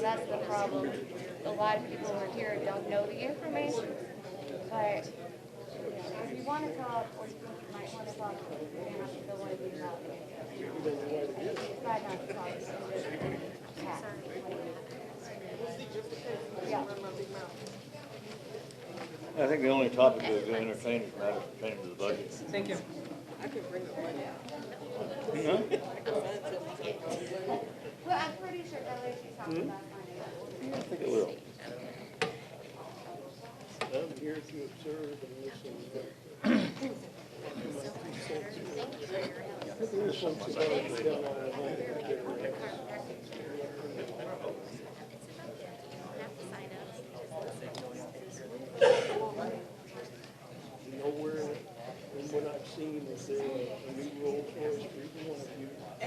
that's the problem. A lot of people who are here don't know the information, but if you want to talk, or you think you might want to talk, you're going to have to go and do that. Decide not to talk. Yeah. I think the only topic that was entertained is matters pertaining to the budget. Thank you. Huh? Well, I'm pretty sure LA's talking about finding out. I think it will. I'm here to observe and listen. There's something about it down on the line. Nowhere in what I've seen is there a new role choice for either one of you. I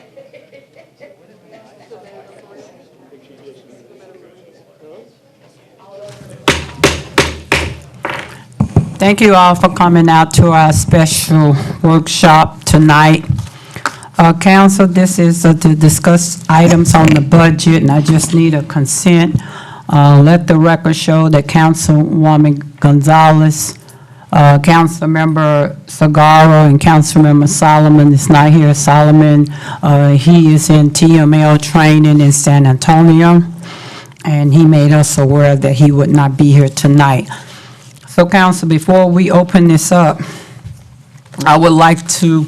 think she just, Thank you all for coming out to our special workshop tonight. Council, this is to discuss items on the budget, and I just need a consent. Let the record show that Councilwoman Gonzalez, Councilmember Sagaro, and Councilmember Solomon is not here. Solomon, he is in TML training in San Antonio, and he made us aware that he would not be here tonight. So, Council, before we open this up, I would like to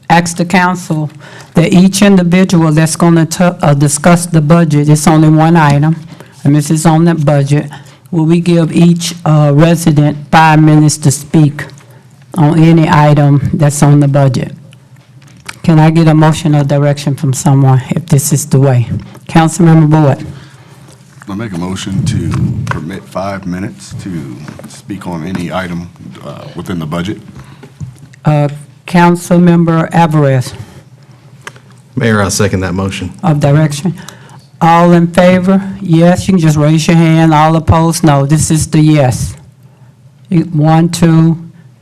ask the council that each individual that's going to discuss the budget, it's only one item, and this is on the budget, will we give each resident 5 minutes to speak on any item that's on the budget? Can I get a motion or direction from someone if this is the way? Councilmember Boyd. I make a motion to permit 5 minutes to speak on any item within the budget. Councilmember Alvarez Mayor, I second that motion. of direction. All in favor? Yes, you can just raise your hand. All opposed? No. This is the yes. 1, 2,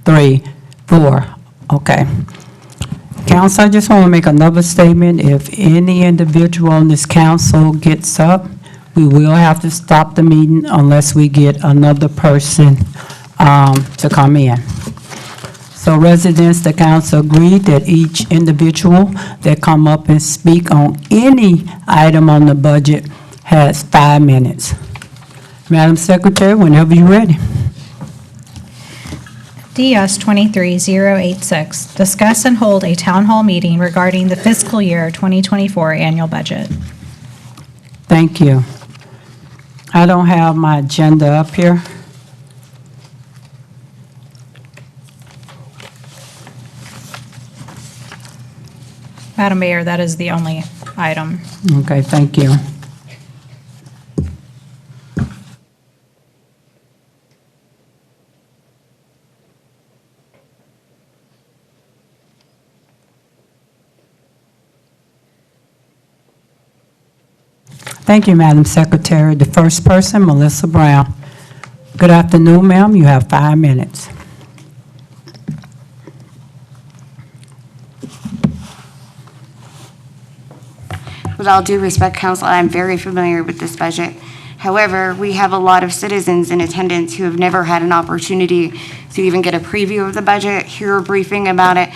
3, 4. Okay. Council, I just want to make another statement. If any individual on this council gets up, we will have to stop the meeting unless we get another person to come in. So residents, the council agreed that each individual that come up and speak on any item on the budget has 5 minutes. Madam Secretary, whenever you're ready. DS 23086, discuss and hold a town hall meeting regarding the fiscal year 2024 annual budget. Thank you. I don't have my agenda up here. Madam Mayor, that is the only item. Okay, thank you. Thank you, Madam Secretary. The first person, Melissa Brown. Good afternoon, ma'am. You have 5 minutes. With all due respect, Council, I'm very familiar with this budget. However, we have a lot of citizens in attendance who have never had an opportunity to even get a preview of the budget, hear a briefing about it.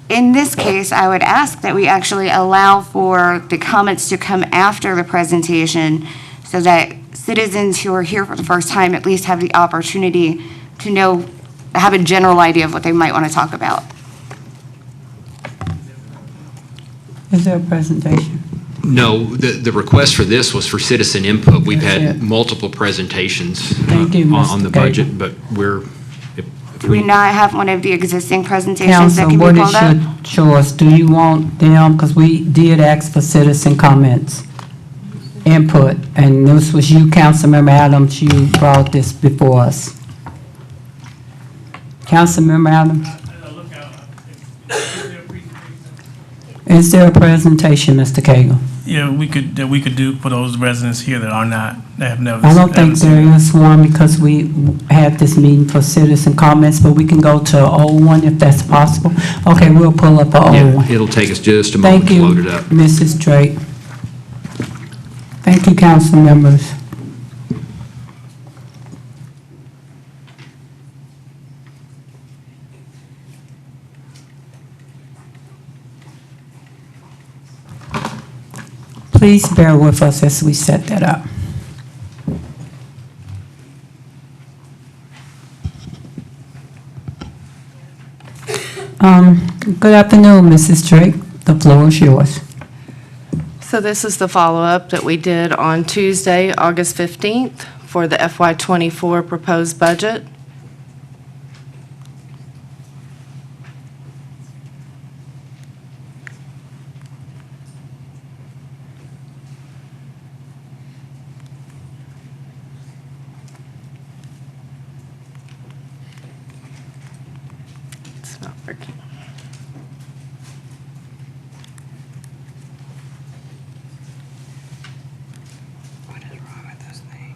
In this case, I would ask that we actually allow for the comments to come after the presentation so that citizens who are here for the first time at least have the opportunity to know, have a general idea of what they might want to talk about. Is there a presentation? No, the request for this was for citizen input. We've That's had it. multiple presentations Thank you, on the Mr. budget, but if Do we not have one of the existing presentations that Council, can be what pulled is up? your choice? Do you want them, because we did ask for citizen comments, input, and this was you, Councilmember Adams, you brought this before us. Councilmember Adams? Is there a presentation, Mr. Cagle? Yeah, we could do for those residents here that are not, that have never. I don't think haven't seen there is one because we had this meeting for citizen comments, but we can go to an old one if that's possible. Okay, we'll pull up an old yeah, one. it'll take us just a moment Thank to you, load it up. Mrs. Drake. Thank you, council members. Please bear with us as we set that up. Good afternoon, Mrs. Drake. The floor is yours. So this is the follow-up that we did on Tuesday, August 15th, for the FY24 proposed budget. It's not working. What is wrong with this thing?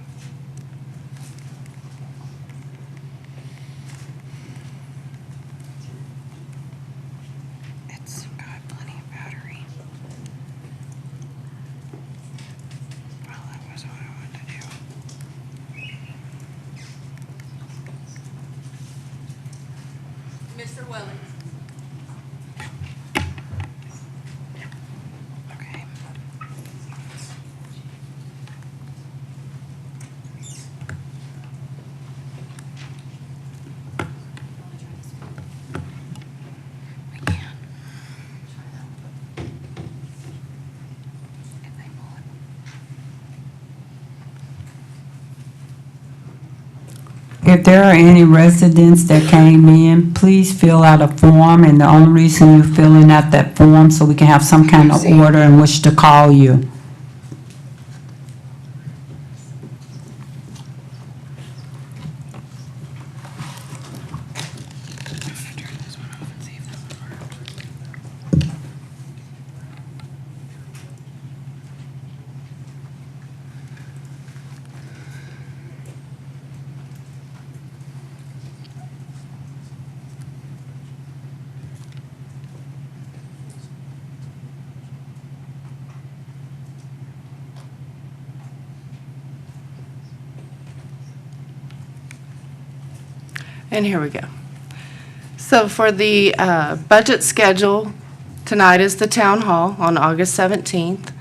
It's got plenty of battery. Well, that was what I wanted to do. Mr. Wellings. Okay. We can. If they pull it. If there are any residents that came in, please fill out a form, and the only reason you're filling out that form so we can have some kind of order in which to call you. Turn this one off and see if this will work. And here we go. So for the budget schedule, tonight is the town hall on August 17th.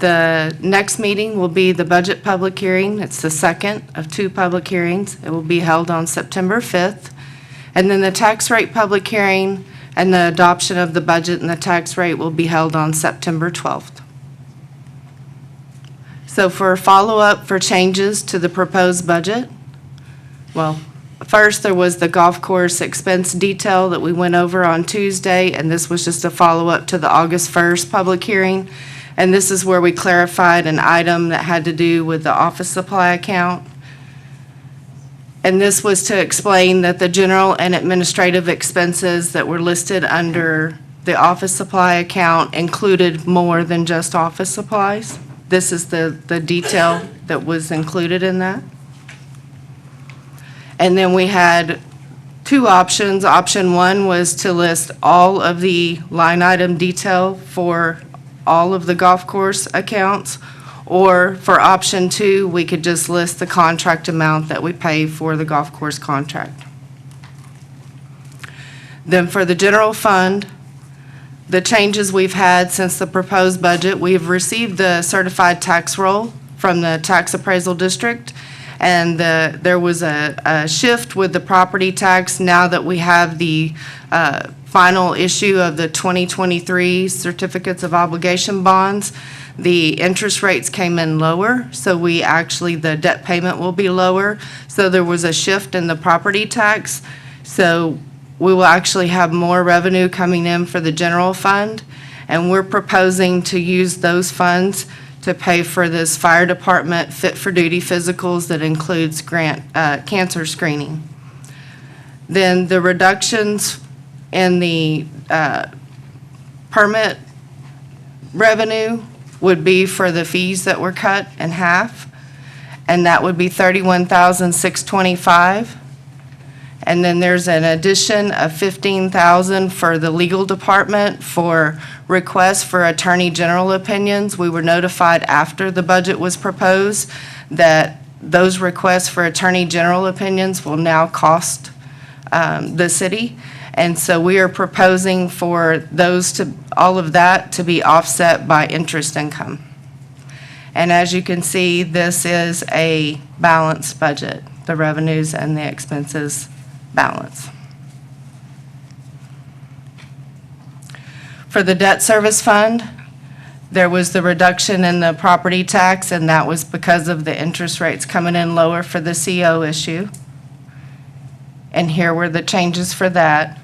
The next meeting will be the budget public hearing. It's the second of two public hearings. It will be held on September 5th. And then the tax rate public hearing and the adoption of the budget and the tax rate will be held on September 12th. So for follow-up for changes to the proposed budget, well, first, there was the golf course expense detail that we went over on Tuesday, and this was just a follow-up to the August 1st public hearing. And this is where we clarified an item that had to do with the office supply account. And this was to explain that the general and administrative expenses that were listed under the office supply account included more than just office supplies. This is the detail that was included in that. And then we had two options. Option one was to list all of the line item detail for all of the golf course accounts. Or for option two, we could just list the contract amount that we pay for the golf course contract. Then for the general fund, the changes we've had since the proposed budget, we've received the certified tax roll from the tax appraisal district. And there was a shift with the property tax now that we have the final issue of the 2023 certificates of obligation bonds. The interest rates came in lower, so the debt payment will be lower. So there was a shift in the property tax. So we will actually have more revenue coming in for the general fund. And we're proposing to use those funds to pay for this fire department fit-for-duty physicals that includes cancer screening. Then the reductions in the permit revenue would be for the fees that were cut in half, and that would be $31,625. And then there's an addition of $15,000 for the legal department for requests for Attorney General opinions. We were notified after the budget was proposed that those requests for Attorney General opinions will now cost the city. And so we are proposing for all of that to be offset by interest income. And as you can see, this is a balanced budget, the revenues and the expenses balance. For the debt service fund, there was the reduction in the property tax, and that was because of the interest rates coming in lower for the CO issue. And here were the changes for that.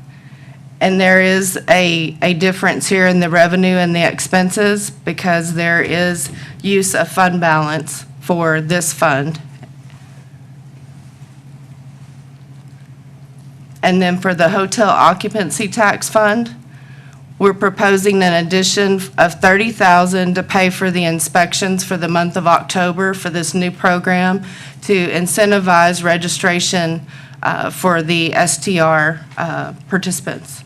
And there is a difference here in the revenue and the expenses because there is use of fund balance for this fund. And then for the hotel occupancy tax fund, we're proposing an addition of $30,000 to pay for the inspections for the month of October for this new program to incentivize registration for the STR participants.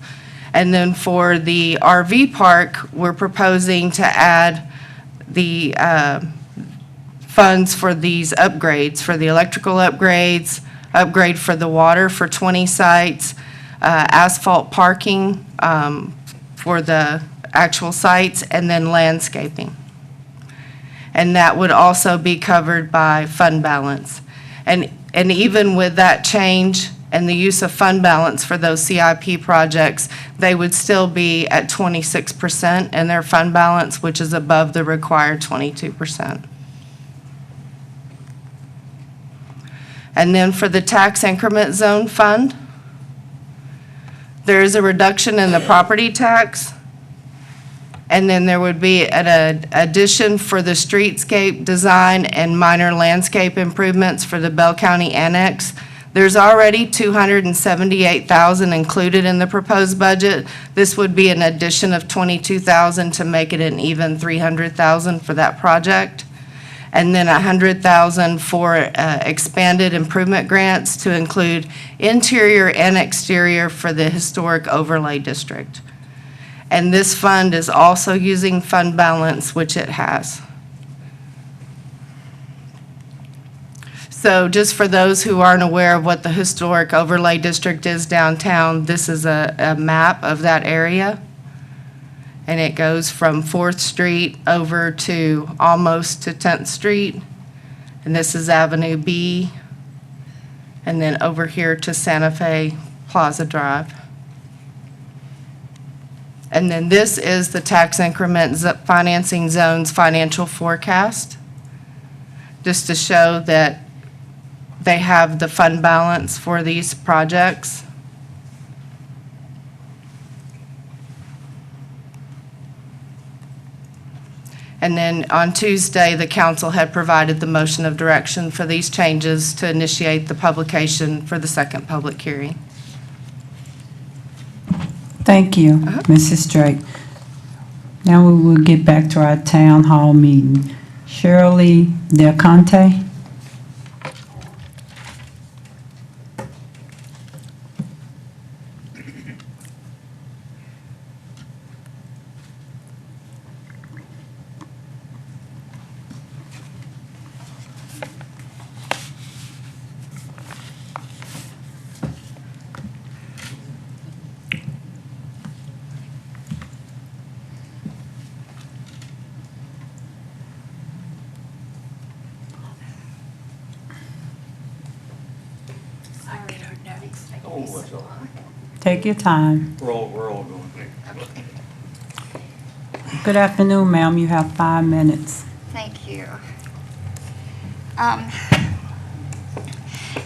And then for the RV park, we're proposing to add the funds for these upgrades, for the electrical upgrades, upgrade for the water for 20 sites, asphalt parking for the actual sites, and then landscaping. And that would also be covered by fund balance. And even with that change and the use of fund balance for those CIP projects, they would still be at 26% in their fund balance, which is above the required 22%. And then for the tax increment zone fund, there is a reduction in the property tax. And then there would be an addition for the streetscape design and minor landscape improvements for the Bell County Annex. There's already $278,000 included in the proposed budget. This would be an addition of $22,000 to make it an even $300,000 for that project. And then $100,000 for expanded improvement grants to include interior and exterior for the historic overlay district. And this fund is also using fund balance, which it has. So just for those who aren't aware of what the historic overlay district is downtown, this is a map of that area. And it goes from 4th Street over to almost to 10th Street. And this is Avenue B. And then over here to Santa Fe Plaza Drive. And then this is the tax increment financing zones financial forecast, just to show that they have the fund balance for these projects. And then on Tuesday, the council had provided the motion of direction for these changes to initiate the publication for the second public hearing. Thank you, Mrs. Drake. Now we will get back to our town hall meeting. Shirley Del Conte. Take your time. We're all going. Good afternoon, ma'am. You have 5 minutes. Thank you.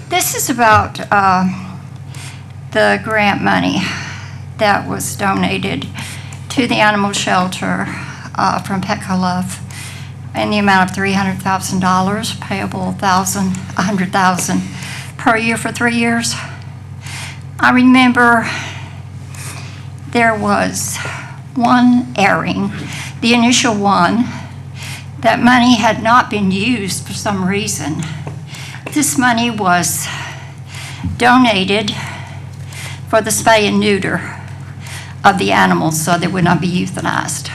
This is about the grant money that was donated to the animal shelter from Petco in the amount of $300,000, payable $100,000 per year for 3 years. I remember there was one airing, the initial one, that money had not been used for some reason. This money was donated for the spay and neuter of the animals so they would not be euthanized.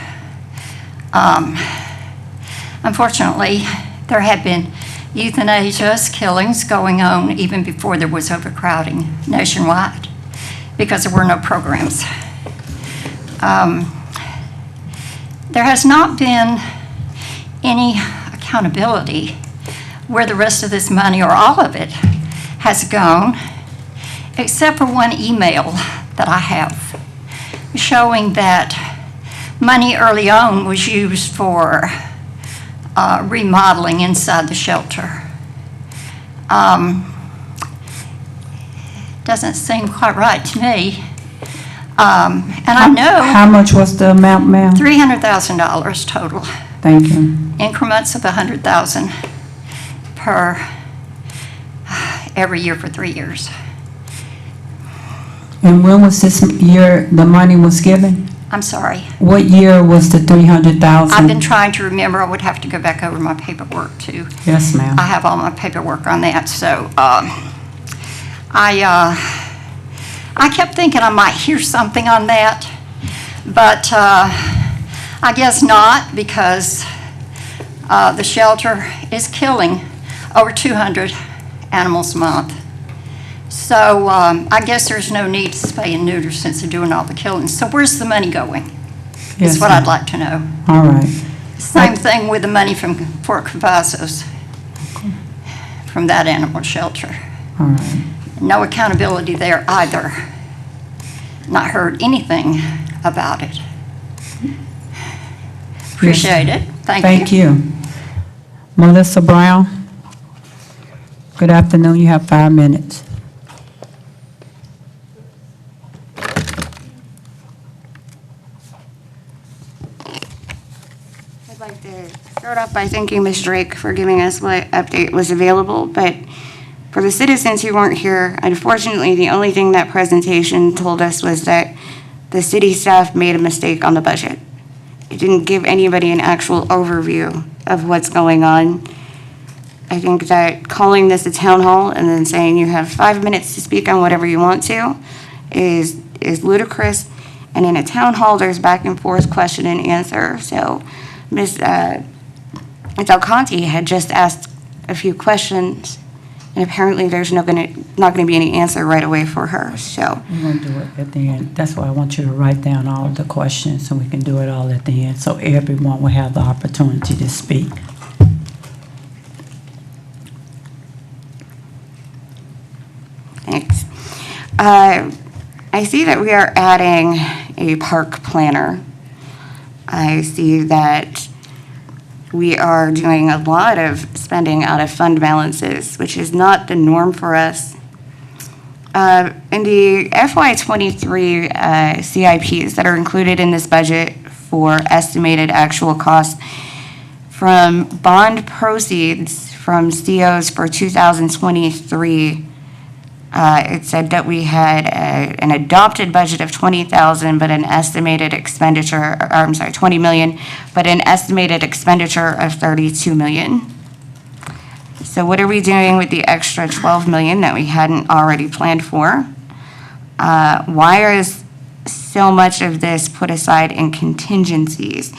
Unfortunately, there have been euthanasia killings going on even before there was overcrowding nationwide because there were no programs. There has not been any accountability where the rest of this money, or all of it, has gone, except for one email that I have showing that money early on was used for remodeling inside the shelter. Doesn't seem quite right to me. And I know How much was the amount, ma'am? $300,000 total, Thank you. increments of $100,000 per every year for 3 years. And when was this year the money was given? I'm sorry. What year was the 300,000? I've been trying to remember. I would have to go back over my paperwork too. Yes, ma'am. I have all my paperwork on that, so I kept thinking I might hear something on that, but I guess not, because the shelter is killing over 200 animals a month. So I guess there's no need to spay and neuter since they're doing all the killings. So where's the money going? Yes, Is what ma'am. I'd like to know. All right. Same thing with the money from Fort Cavazos, from that animal shelter. All right. No accountability there either. Not heard anything about it. Appreciate it. Thank you. Melissa Brown? Good afternoon. You have 5 minutes. I'd like to start off by thanking Ms. Drake for giving us what update was available, but for the citizens who weren't here, unfortunately, the only thing that presentation told us was that the city staff made a mistake on the budget. It didn't give anybody an actual overview of what's going on. I think that calling this a town hall and then saying you have 5 minutes to speak on whatever you want to is ludicrous. And in a town hall, there's back and forth question and answer. So Ms. Del Conte had just asked a few questions, and apparently there's not going to be any answer right away for her, so. We're going to do it at the end. That's why I want you to write down all of the questions, so we can do it all at the end, so everyone will have the opportunity to speak. Thanks. I see that we are adding a park planner. I see that we are doing a lot of spending out of fund balances, which is not the norm for us. In the FY23 CIPs that are included in this budget for estimated actual costs from bond proceeds from COs for 2023, it said that we had an adopted budget of 20,000, but an estimated expenditure, or I'm sorry, 20 million, but an estimated expenditure of 32 million. So what are we doing with the extra 12 million that we hadn't already planned for? Why is so much of this put aside in contingencies?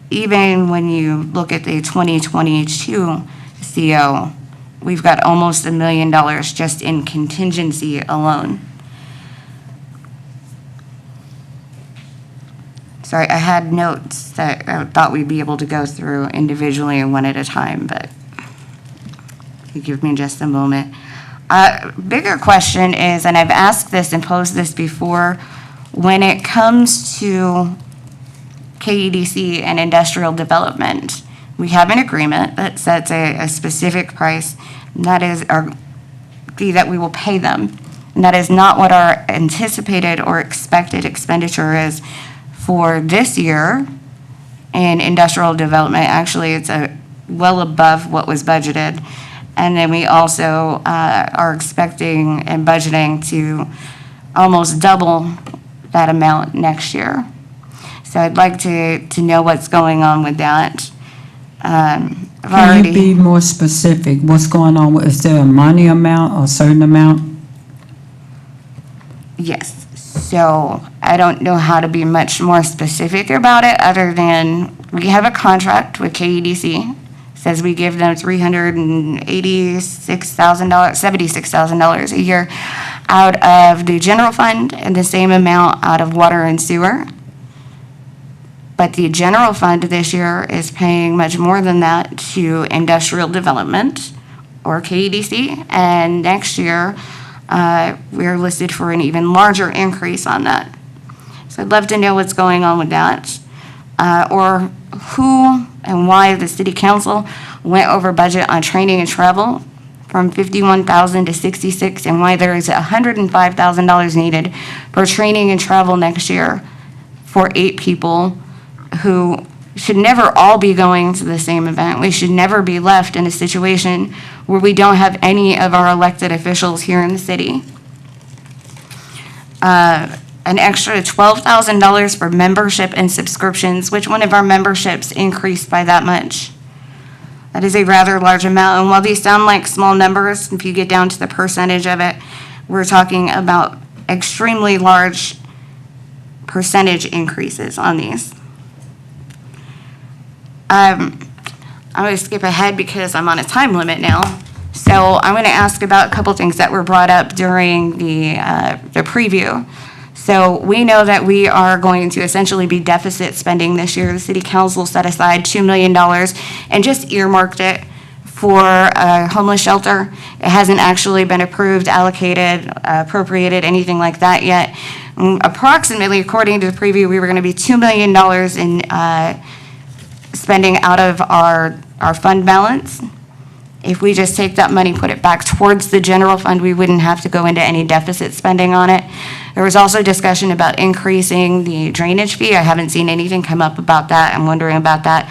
Even when you look at the 2022 CO, we've got almost $1 million just in contingency alone. Sorry, I had notes that I thought we'd be able to go through individually and one at a time, but you give me just a moment. Bigger question is, and I've asked this and posed this before, when it comes to KEDC and industrial development, we have an agreement that sets a specific price, and that is our fee that we will pay them. And that is not what our anticipated or expected expenditure is for this year in industrial development. Actually, it's well above what was budgeted. And then we also are expecting and budgeting to almost double that amount next year. So I'd like to know what's going on with that. Can you be more specific? What's going on? Is there a money amount or a certain amount? Yes. So I don't know how to be much more specific about it, other than we have a contract with KEDC. Says we give them $76,000 a year out of the general fund and the same amount out of water and sewer. But the general fund this year is paying much more than that to industrial development, or KEDC, and next year, we're listed for an even larger increase on that. So I'd love to know what's going on with that, or who and why the city council went over budget on training and travel from $51,000 to $66,000, and why there is $105,000 needed for training and travel next year for 8 people who should never all be going to the same event. We should never be left in a situation where we don't have any of our elected officials here in the city. An extra $12,000 for membership and subscriptions. Which one of our memberships increased by that much? That is a rather large amount, and while these sound like small numbers, if you get down to the percentage of it, we're talking about extremely large percentage increases on these. I'm going to skip ahead because I'm on a time limit now. So I'm going to ask about a couple things that were brought up during the preview. So we know that we are going to essentially be deficit spending this year. The city council set aside $2 million and just earmarked it for a homeless shelter. It hasn't actually been approved, allocated, appropriated, anything like that yet. Approximately, according to the preview, we were going to be $2 million in spending out of our fund balance. If we just take that money, put it back towards the general fund, we wouldn't have to go into any deficit spending on it. There was also discussion about increasing the drainage fee. I haven't seen anything come up about that. I'm wondering about that.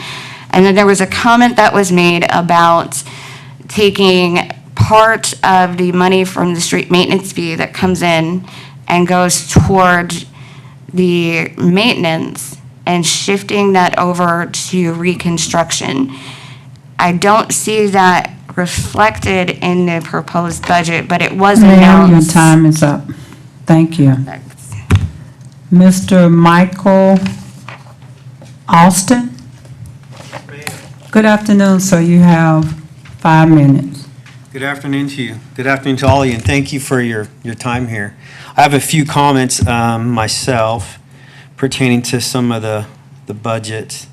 And then there was a comment that was made about taking part of the money from the street maintenance fee that comes in and goes toward the maintenance and shifting that over to reconstruction. I don't see that reflected in the proposed budget, but it was Ma'am, your announced. time is up. Thank you. Mr. Michael Austin? Good afternoon, sir. You have 5 minutes. Good afternoon to you. Good afternoon to all of you, and thank you for your time here. I have a few comments myself pertaining to some of the budgets.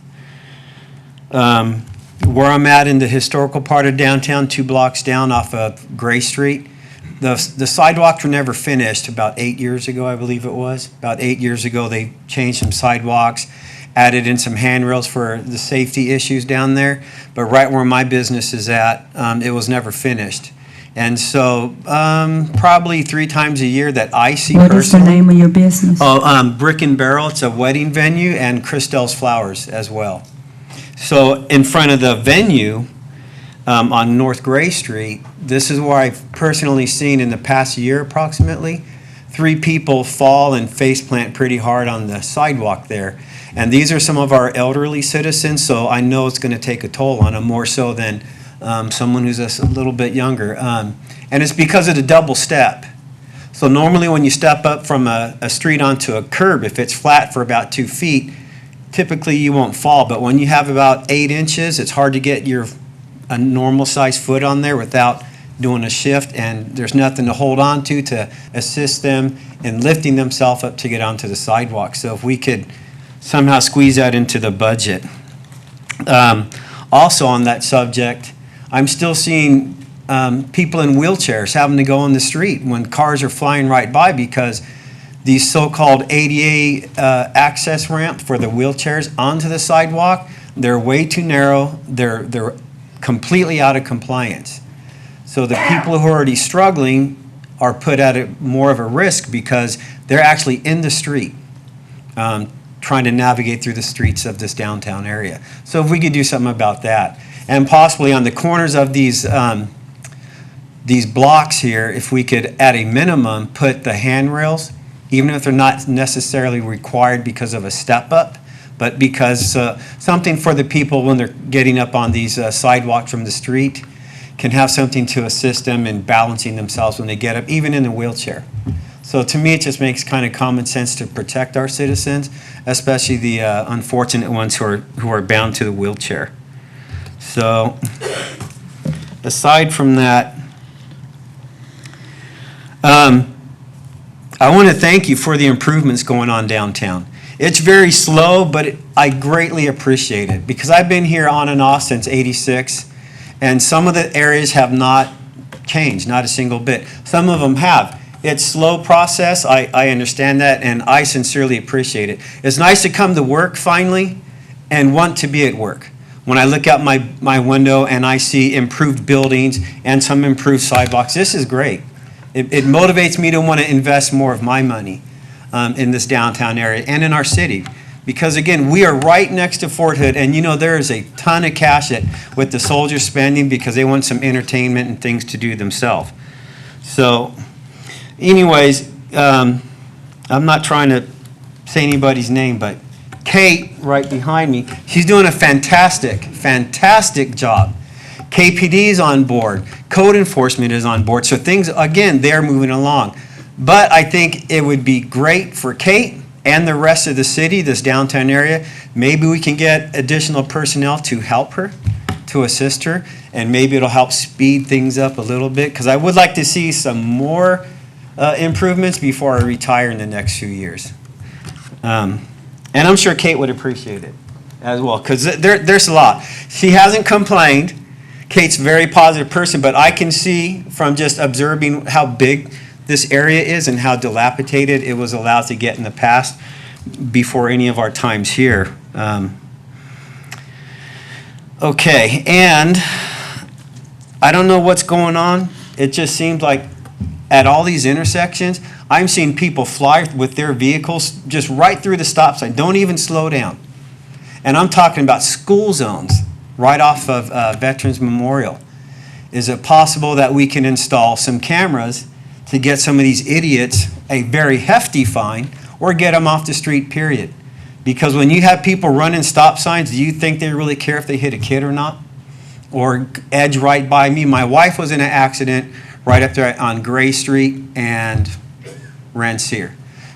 Where I'm at in the historical part of downtown, 2 blocks down off of Gray Street, the sidewalks were never finished about 8 years ago, I believe it was. About 8 years ago, they changed some sidewalks, added in some handrails for the safety issues down there. But right where my business is at, it was never finished. And so probably 3 times a year that I see personally. What is the name of your business? Brick and Barrel. It's a wedding venue, and Christelle's Flowers as well. So in front of the venue on North Gray Street, this is where I've personally seen in the past year approximately 3 people fall and faceplant pretty hard on the sidewalk there. And these are some of our elderly citizens, so I know it's going to take a toll on them more so than someone who's a little bit younger. And it's because of the double step. So normally when you step up from a street onto a curb, if it's flat for about 2 feet, typically you won't fall. But when you have about 8 inches, it's hard to get a normal sized foot on there without doing a shift, and there's nothing to hold on to assist them in lifting themselves up to get onto the sidewalk. So if we could somehow squeeze that into the budget. Also on that subject, I'm still seeing people in wheelchairs having to go on the street when cars are flying right by because these so-called ADA access ramp for the wheelchairs onto the sidewalk, they're way too narrow. They're completely out of compliance. So the people who are already struggling are put at more of a risk because they're actually in the street trying to navigate through the streets of this downtown area. So if we could do something about that. And possibly on the corners of these blocks here, if we could, at a minimum, put the handrails, even if they're not necessarily required because of a step-up, but because something for the people when they're getting up on these sidewalks from the street can have something to assist them in balancing themselves when they get up, even in a wheelchair. So to me, it just makes kind of common sense to protect our citizens, especially the unfortunate ones who are bound to the wheelchair. So aside from that, I want to thank you for the improvements going on downtown. It's very slow, but I greatly appreciate it because I've been here on and off since '86, and some of the areas have not changed, not a single bit. Some of them have. It's slow process, I understand that, and I sincerely appreciate it. It's nice to come to work finally and want to be at work. When I look out my window and I see improved buildings and some improved sidewalks, this is great. It motivates me to want to invest more of my money in this downtown area and in our city. Because again, we are right next to Fort Hood, and you know there is a ton of cash with the soldiers spending because they want some entertainment and things to do themselves. So anyways, I'm not trying to say anybody's name, but Kate, right behind me, she's doing a fantastic job. KPD is on board. Code enforcement is on board. So things, again, they're moving along. But I think it would be great for Kate and the rest of the city, this downtown area. Maybe we can get additional personnel to help her, to assist her, and maybe it'll help speed things up a little bit. Because I would like to see some more improvements before I retire in the next few years. And I'm sure Kate would appreciate it as well, because there's a lot. She hasn't complained. Kate's a very positive person, but I can see from just observing how big this area is and how dilapidated it was allowed to get in the past before any of our times here. Okay, and I don't know what's going on. It just seems like at all these intersections, I'm seeing people fly with their vehicles just right through the stop sign, don't even slow down. And I'm talking about school zones right off of Veterans Memorial. Is it possible that we can install some cameras to get some of these idiots a very hefty fine or get them off the street, period? Because when you have people running stop signs, do you think they really care if they hit a kid or not? Or edge right by me? My wife was in an accident right up there on Gray Street and Rancière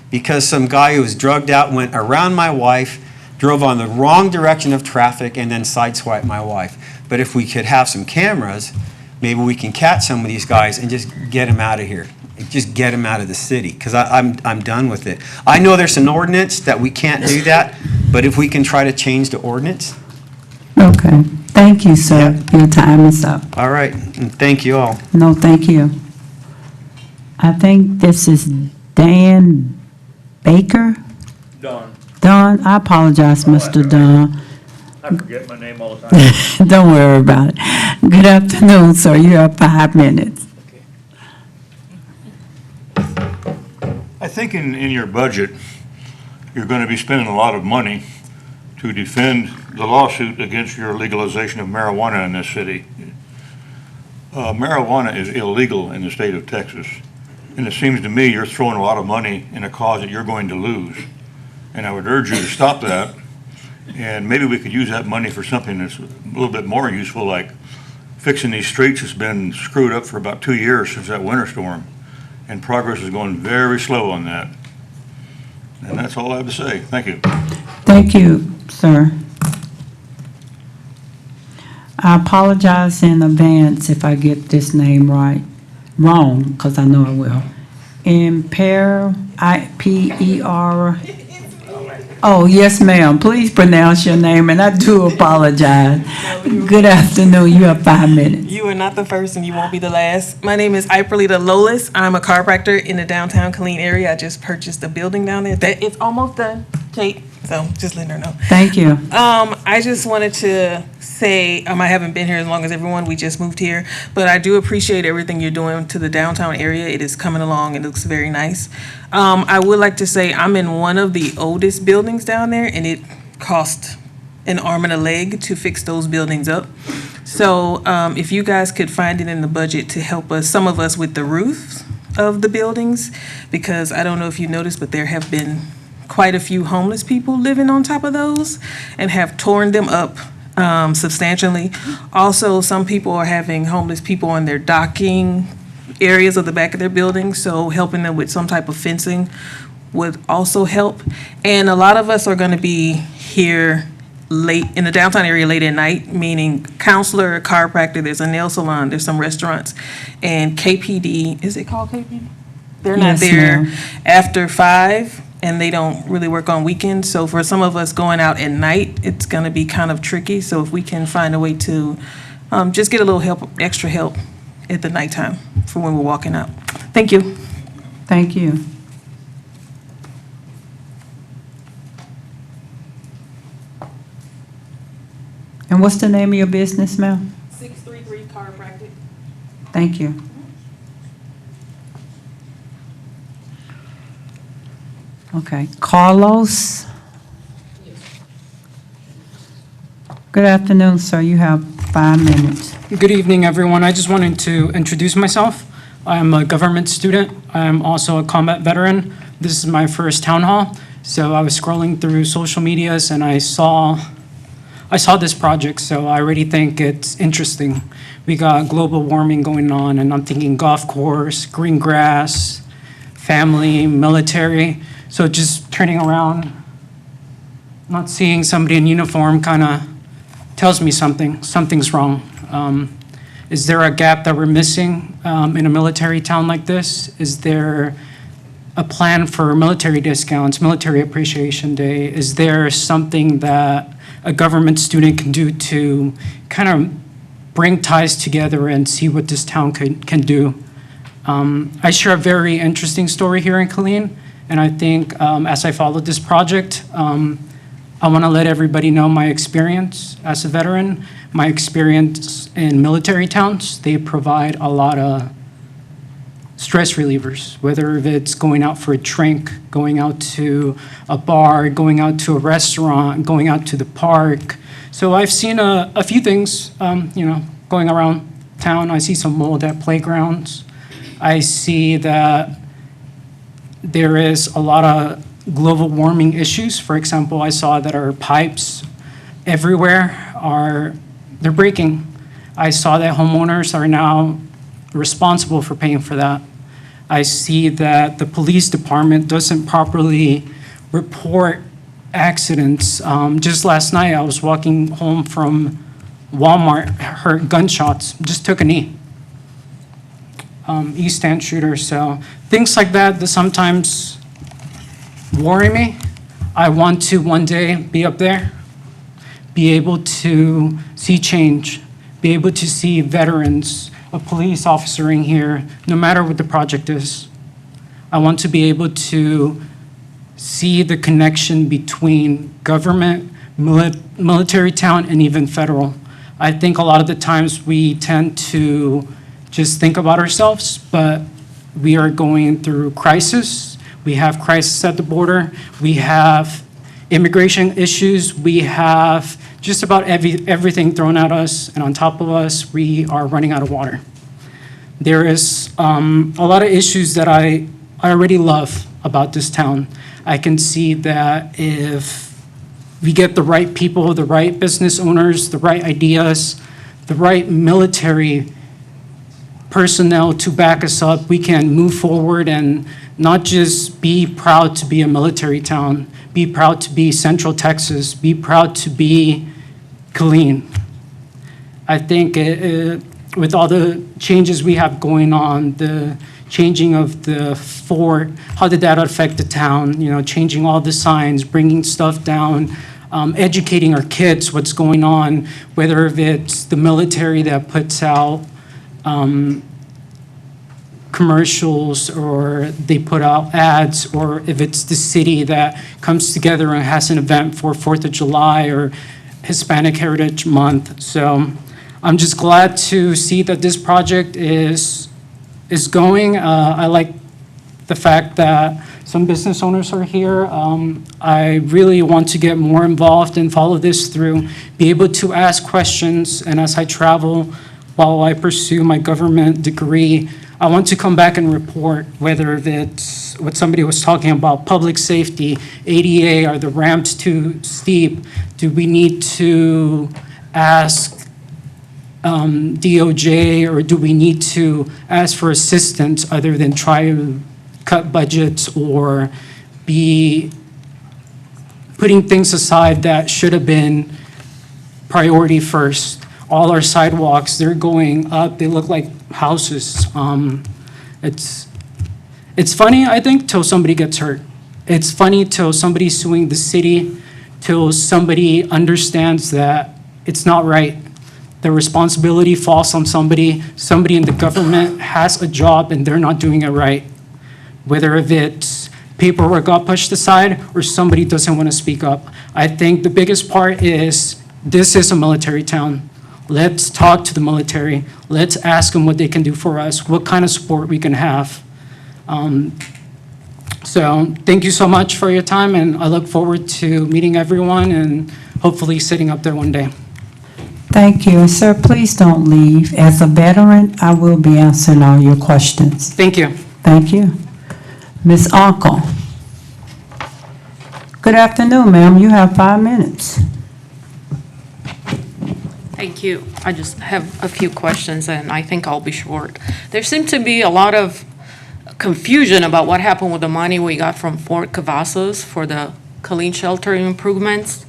because some guy who was drugged out went around my wife, drove on the wrong direction of traffic, and then sideswiped my wife. But if we could have some cameras, maybe we can catch some of these guys and just get them out of here. Just get them out of the city, because I'm done with it. I know there's an ordinance that we can't do that, but if we can try to change the ordinance. Okay. Thank you, sir. Your time is up. All right, and thank you all. No, thank you. I think this is Dan Baker. Don, Don, I apologize, Mr. Don. I forget my name all the time. Don't worry about it. Good afternoon, sir. You have 5 minutes. I think in your budget, you're going to be spending a lot of money to defend the lawsuit against your legalization of marijuana in this city. Marijuana is illegal in the state of Texas, and it seems to me you're throwing a lot of money in a cause that you're going to lose. And I would urge you to stop that, and maybe we could use that money for something that's a little bit more useful, like fixing these streets that's been screwed up for about 2 years since that winter storm, and progress is going very slow on that. And that's all I have to say. Thank you. Thank you, sir. I apologize in advance if I get this name wrong, because I know I will. Imper, I-P-E-R. Oh, yes, ma'am. Please pronounce your name, and I do apologize. Good afternoon. You have 5 minutes. You are not the first, and you won't be the last. My name is Iperlita Lolis. I'm a chiropractor in the downtown Killeen area. I just purchased a building down there. It's almost done, Kate, so just letting her know. Thank you. I just wanted to say, I haven't been here as long as everyone. We just moved here, but I do appreciate everything you're doing to the downtown area. It is coming along. It looks very nice. I would like to say I'm in one of the oldest buildings down there, and it cost an arm and a leg to fix those buildings up. So if you guys could find it in the budget to help us, some of us, with the roofs of the buildings, because I don't know if you noticed, but there have been quite a few homeless people living on top of those and have torn them up substantially. Also, some people are having homeless people on their docking areas of the back of their building, so helping them with some type of fencing would also help. And a lot of us are going to be here late, in the downtown area late at night, meaning counselor, chiropractor, there's a nail salon, there's some restaurants. And KPD, is it called KPD? They're not Yes, there ma'am. after 5, and they don't really work on weekends. So for some of us going out at night, it's going to be kind of tricky. So if we can find a way to just get a little help, extra help at the nighttime for when we're walking out. Thank you. Thank you. And what's the name of your business, ma'am? 633 Chiropractic. Thank you. Okay, Carlos? Good afternoon, sir. You have 5 minutes. Good evening, everyone. I just wanted to introduce myself. I'm a government student. I'm also a combat veteran. This is my first town hall. So I was scrolling through social medias and I saw this project, so I already think it's interesting. We got global warming going on, and I'm thinking golf course, green grass, family, military. So just turning around, not seeing somebody in uniform kind of tells me something's wrong. Is there a gap that we're missing in a military town like this? Is there a plan for military discounts, military appreciation day? Is there something that a government student can do to kind of bring ties together and see what this town can do? I share a very interesting story here in Killeen, and I think as I follow this project, I want to let everybody know my experience as a veteran, my experience in military towns. They provide a lot of stress relievers, whether it's going out for a drink, going out to a bar, going out to a restaurant, going out to the park. So I've seen a few things, going around town. I see some mold at playgrounds. I see that there is a lot of global warming issues. For example, I saw that our pipes everywhere they're breaking. I saw that homeowners are now responsible for paying for that. I see that the police department doesn't properly report accidents. Just last night, I was walking home from Walmart, heard gunshots, just took a knee. East End shooter, so things like that sometimes worry me. I want to one day be up there, be able to see change, be able to see veterans, a police officer in here, no matter what the project is. I want to be able to see the connection between government, military town, and even federal. I think a lot of the times we tend to just think about ourselves, but we are going through crisis. We have crisis at the border. We have immigration issues. We have just about everything thrown at us, and on top of us, we are running out of water. There is a lot of issues that I already love about this town. I can see that if we get the right people, the right business owners, the right ideas, the right military personnel to back us up, we can move forward and not just be proud to be a military town, be proud to be Central Texas, be proud to be Killeen. I think with all the changes we have going on, the changing of the fort, how did that affect the town? Changing all the signs, bringing stuff down, educating our kids what's going on, whether it's the military that puts out commercials or they put out ads, or if it's the city that comes together and has an event for 4th of July or Hispanic Heritage Month. So I'm just glad to see that this project is going. I like the fact that some business owners are here. I really want to get more involved and follow this through, be able to ask questions, and as I travel while I pursue my government degree, I want to come back and report, whether it's what somebody was talking about, public safety, ADA, are the ramps too steep? Do we need to ask DOJ, or do we need to ask for assistance other than try to cut budgets or be putting things aside that should have been priority first? All our sidewalks, they're going up, they look like houses. It's funny, I think, till somebody gets hurt. It's funny till somebody's suing the city, till somebody understands that it's not right. The responsibility falls on somebody. Somebody in the government has a job and they're not doing it right. Whether if it's paperwork got pushed aside or somebody doesn't want to speak up. I think the biggest part is this is a military town. Let's talk to the military. Let's ask them what they can do for us, what kind of support we can have. So thank you so much for your time, and I look forward to meeting everyone and hopefully sitting up there one day. Thank you. And sir, please don't leave. As a veteran, I will be answering all your questions. Thank you. Thank you. Ms. Uncle. Good afternoon, ma'am. You have 5 minutes. Thank you. I just have a few questions, and I think I'll be short. There seemed to be a lot of confusion about what happened with the money we got from Fort Cavazos for the Killeen shelter improvements.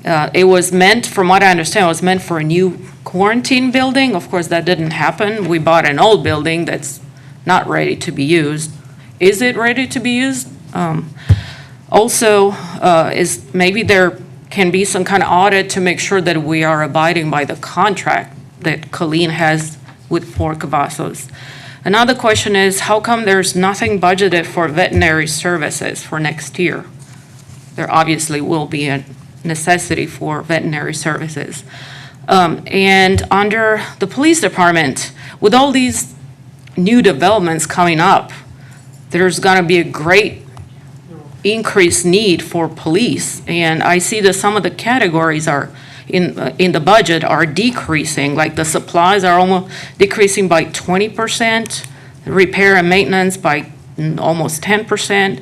It was meant, from what I understand, it was meant for a new quarantine building. Of course, that didn't happen. We bought an old building that's not ready to be used. Is it ready to be used? Also, is maybe there can be some kind of audit to make sure that we are abiding by the contract that Killeen has with Fort Cavazos. Another question is, how come there's nothing budgeted for veterinary services for next year? There obviously will be a necessity for veterinary services. And under the police department, with all these new developments coming up, there's gonna be a great increased need for police. And I see that some of the categories are in the budget are decreasing, like the supplies are almost decreasing by 20%, repair and maintenance by almost 10%,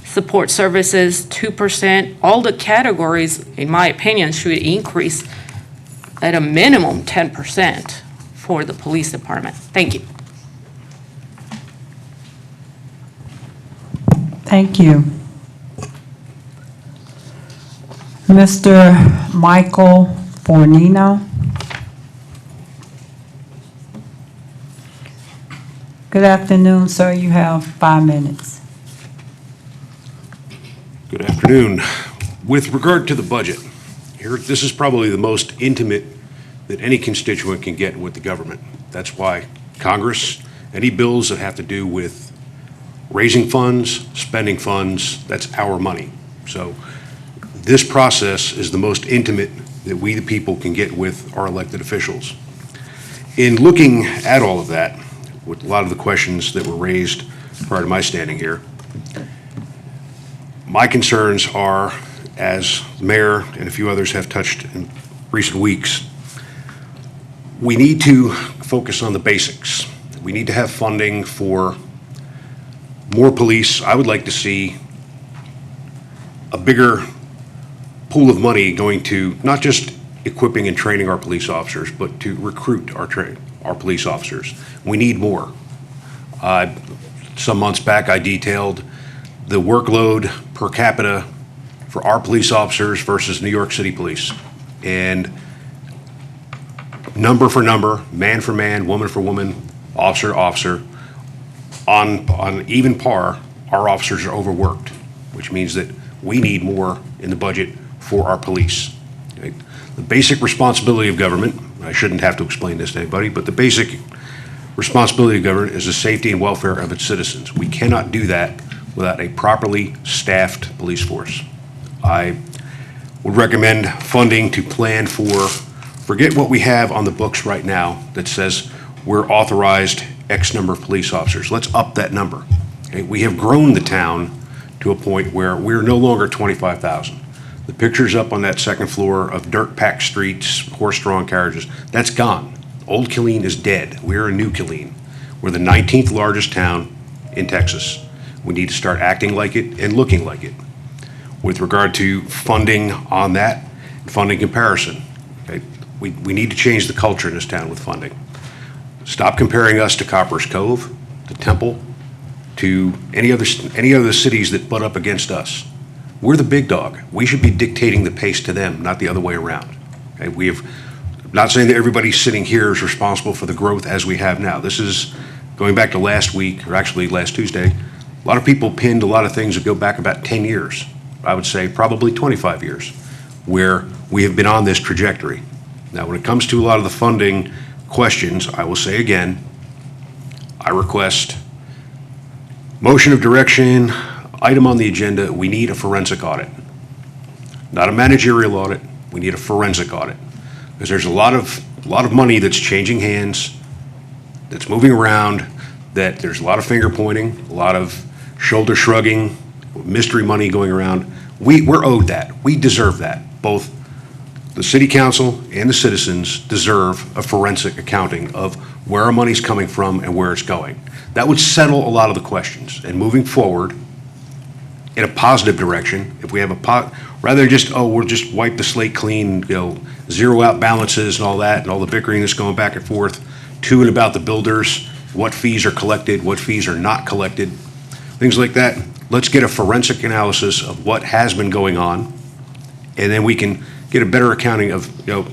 support services 2%. All the categories, in my opinion, should increase at a minimum 10% for the police department. Thank you. Thank you. Mr. Michael Fornino. Good afternoon, sir. You have 5 minutes. Good afternoon. With regard to the budget, this is probably the most intimate that any constituent can get with the government. That's why Congress, any bills that have to do with raising funds, spending funds, that's our money. So this process is the most intimate that we, the people, can get with our elected officials. In looking at all of that, with a lot of the questions that were raised prior to my standing here, my concerns are, as the mayor and a few others have touched in recent weeks, we need to focus on the basics. We need to have funding for more police. I would like to see a bigger pool of money going to not just equipping and training our police officers, but to recruit our police officers. We need more. Some months back, I detailed the workload per capita for our police officers versus New York City Police. And number for number, man for man, woman for woman, officer to officer, on even par, our officers are overworked, which means that we need more in the budget for our police. Okay? The basic responsibility of government, I shouldn't have to explain this to anybody, but the basic responsibility of government is the safety and welfare of its citizens. We cannot do that without a properly staffed police force. I would recommend funding to plan for, forget what we have on the books right now that says we're authorized X number of police officers. Let's up that number. Okay? We have grown the town to a point where we're no longer 25,000. The pictures up on that second floor of dirt-packed streets, horse-drawn carriages, that's gone. Old Killeen is dead. We're a new Killeen. We're the 19th largest town in Texas. We need to start acting like it and looking like it. With regard to funding on that, funding comparison, okay, We need to change the culture in this town with funding. Stop comparing us to Copper's Cove, to Temple, to any other cities that butt up against us. We're the big dog. We should be dictating the pace to them, not the other way around. Okay, not saying that everybody sitting here is responsible for the growth as we have now. This is going back to last week, or actually last Tuesday. A lot of people pinned a lot of things that go back about 10 years. I would say probably 25 years, where we have been on this trajectory. Now, when it comes to a lot of the funding questions, I will say again, I request motion of direction, item on the agenda, we need a forensic audit. Not a managerial audit, we need a forensic audit. Because there's a lot of money that's changing hands, that's moving around, that there's a lot of finger pointing, a lot of shoulder shrugging, mystery money going around. We're owed that. We deserve that. Both the city council and the citizens deserve a forensic accounting of where our money's coming from and where it's going. That would settle a lot of the questions. And moving forward in a positive direction, if we have rather than just, we'll just wipe the slate clean, zero out balances and all that, and all the bickering that's going back and forth, to and about the builders, what fees are collected, what fees are not collected, things like that. Let's get a forensic analysis of what has been going on, and then we can get a better accounting of,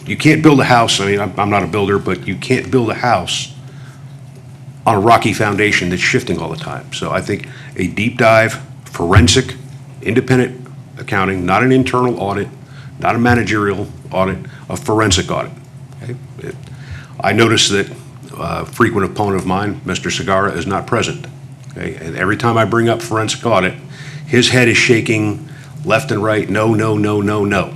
you can't build a house, I mean, I'm not a builder, but you can't build a house on a rocky foundation that's shifting all the time. So I think a deep dive, forensic, independent accounting, not an internal audit, not a managerial audit, a forensic audit. Okay? I noticed that a frequent opponent of mine, Mr. Segarra, is not present. Okay? And every time I bring up forensic audit, his head is shaking left and right, no, no, no, no, no,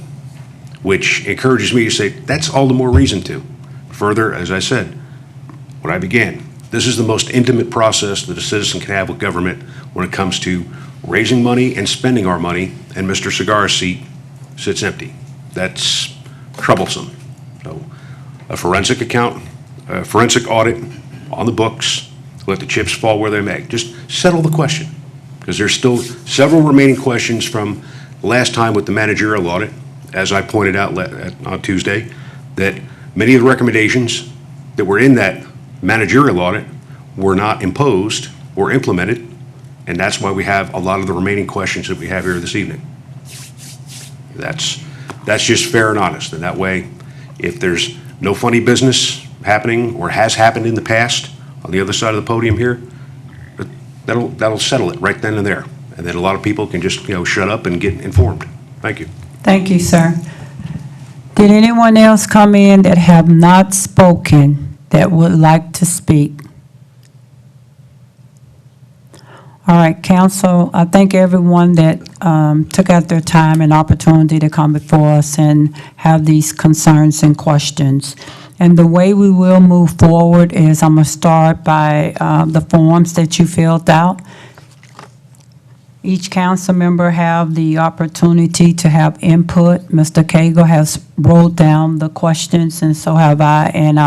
which encourages me to say, that's all the more reason to. Further, as I said, when I began, this is the most intimate process that a citizen can have with government when it comes to raising money and spending our money, and Mr. Segarra's seat sits empty. That's troublesome. So a forensic audit on the books, let the chips fall where they may. Just settle the question, because there's still several remaining questions from last time with the managerial audit, as I pointed out on Tuesday, that many of the recommendations that were in that managerial audit were not imposed or implemented, and that's why we have a lot of the remaining questions that we have here this evening. That's just fair and honest, and that way, if there's no funny business happening or has happened in the past on the other side of the podium here, that'll settle it right then and there, and then a lot of people can just shut up and get informed. Thank you. Thank you, sir. Did anyone else come in that have not spoken that would like to speak? All right, council, I thank everyone that took out their time and opportunity to come before us and have these concerns and questions. And the way we will move forward is I'm going to start by the forms that you filled out. Each council member have the opportunity to have input. Mr. Cagle has wrote down the questions, and so have I. And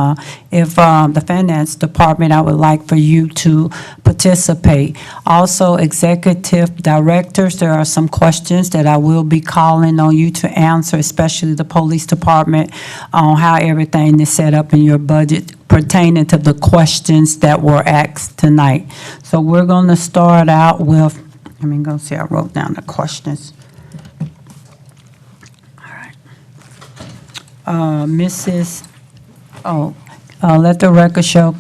if the finance department, I would like for you to participate. Also, executive directors, there are some questions that I will be calling on you to answer, especially the police department, on how everything is set up in your budget pertaining to the questions that were asked tonight. So we're going to start out with, let me go see, I wrote down the questions. All right. Let the record show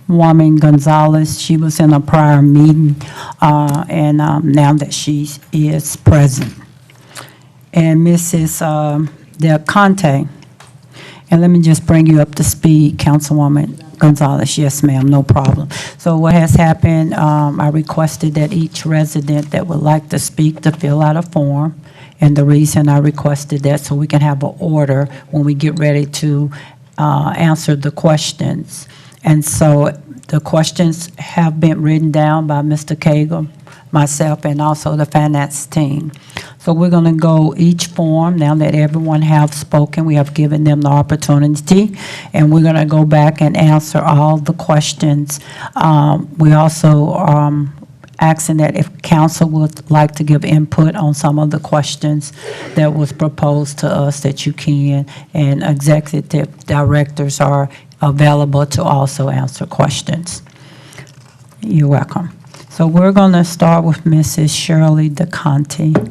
Woman Gonzalez, she was in a prior meeting, and now that she is present. And Mrs. Del Conte, and let me just bring you up to speed, Councilwoman Gonzalez. Yes, ma'am, no problem. So what has happened, I requested that each resident that would like to speak to fill out a form. And the reason I requested that, so we can have an order when we get ready to answer the questions. And so the questions have been written down by Mr. Cagle, myself, and also the finance team. So we're going to go each form, now that everyone have spoken, we have given them the opportunity, and we're going to go back and answer all the questions. We also asking that if council would like to give input on some of the questions that was proposed to us, that you can, and executive directors are available to also answer questions. You're welcome. So we're going to start with Mrs. Shirley DeConte,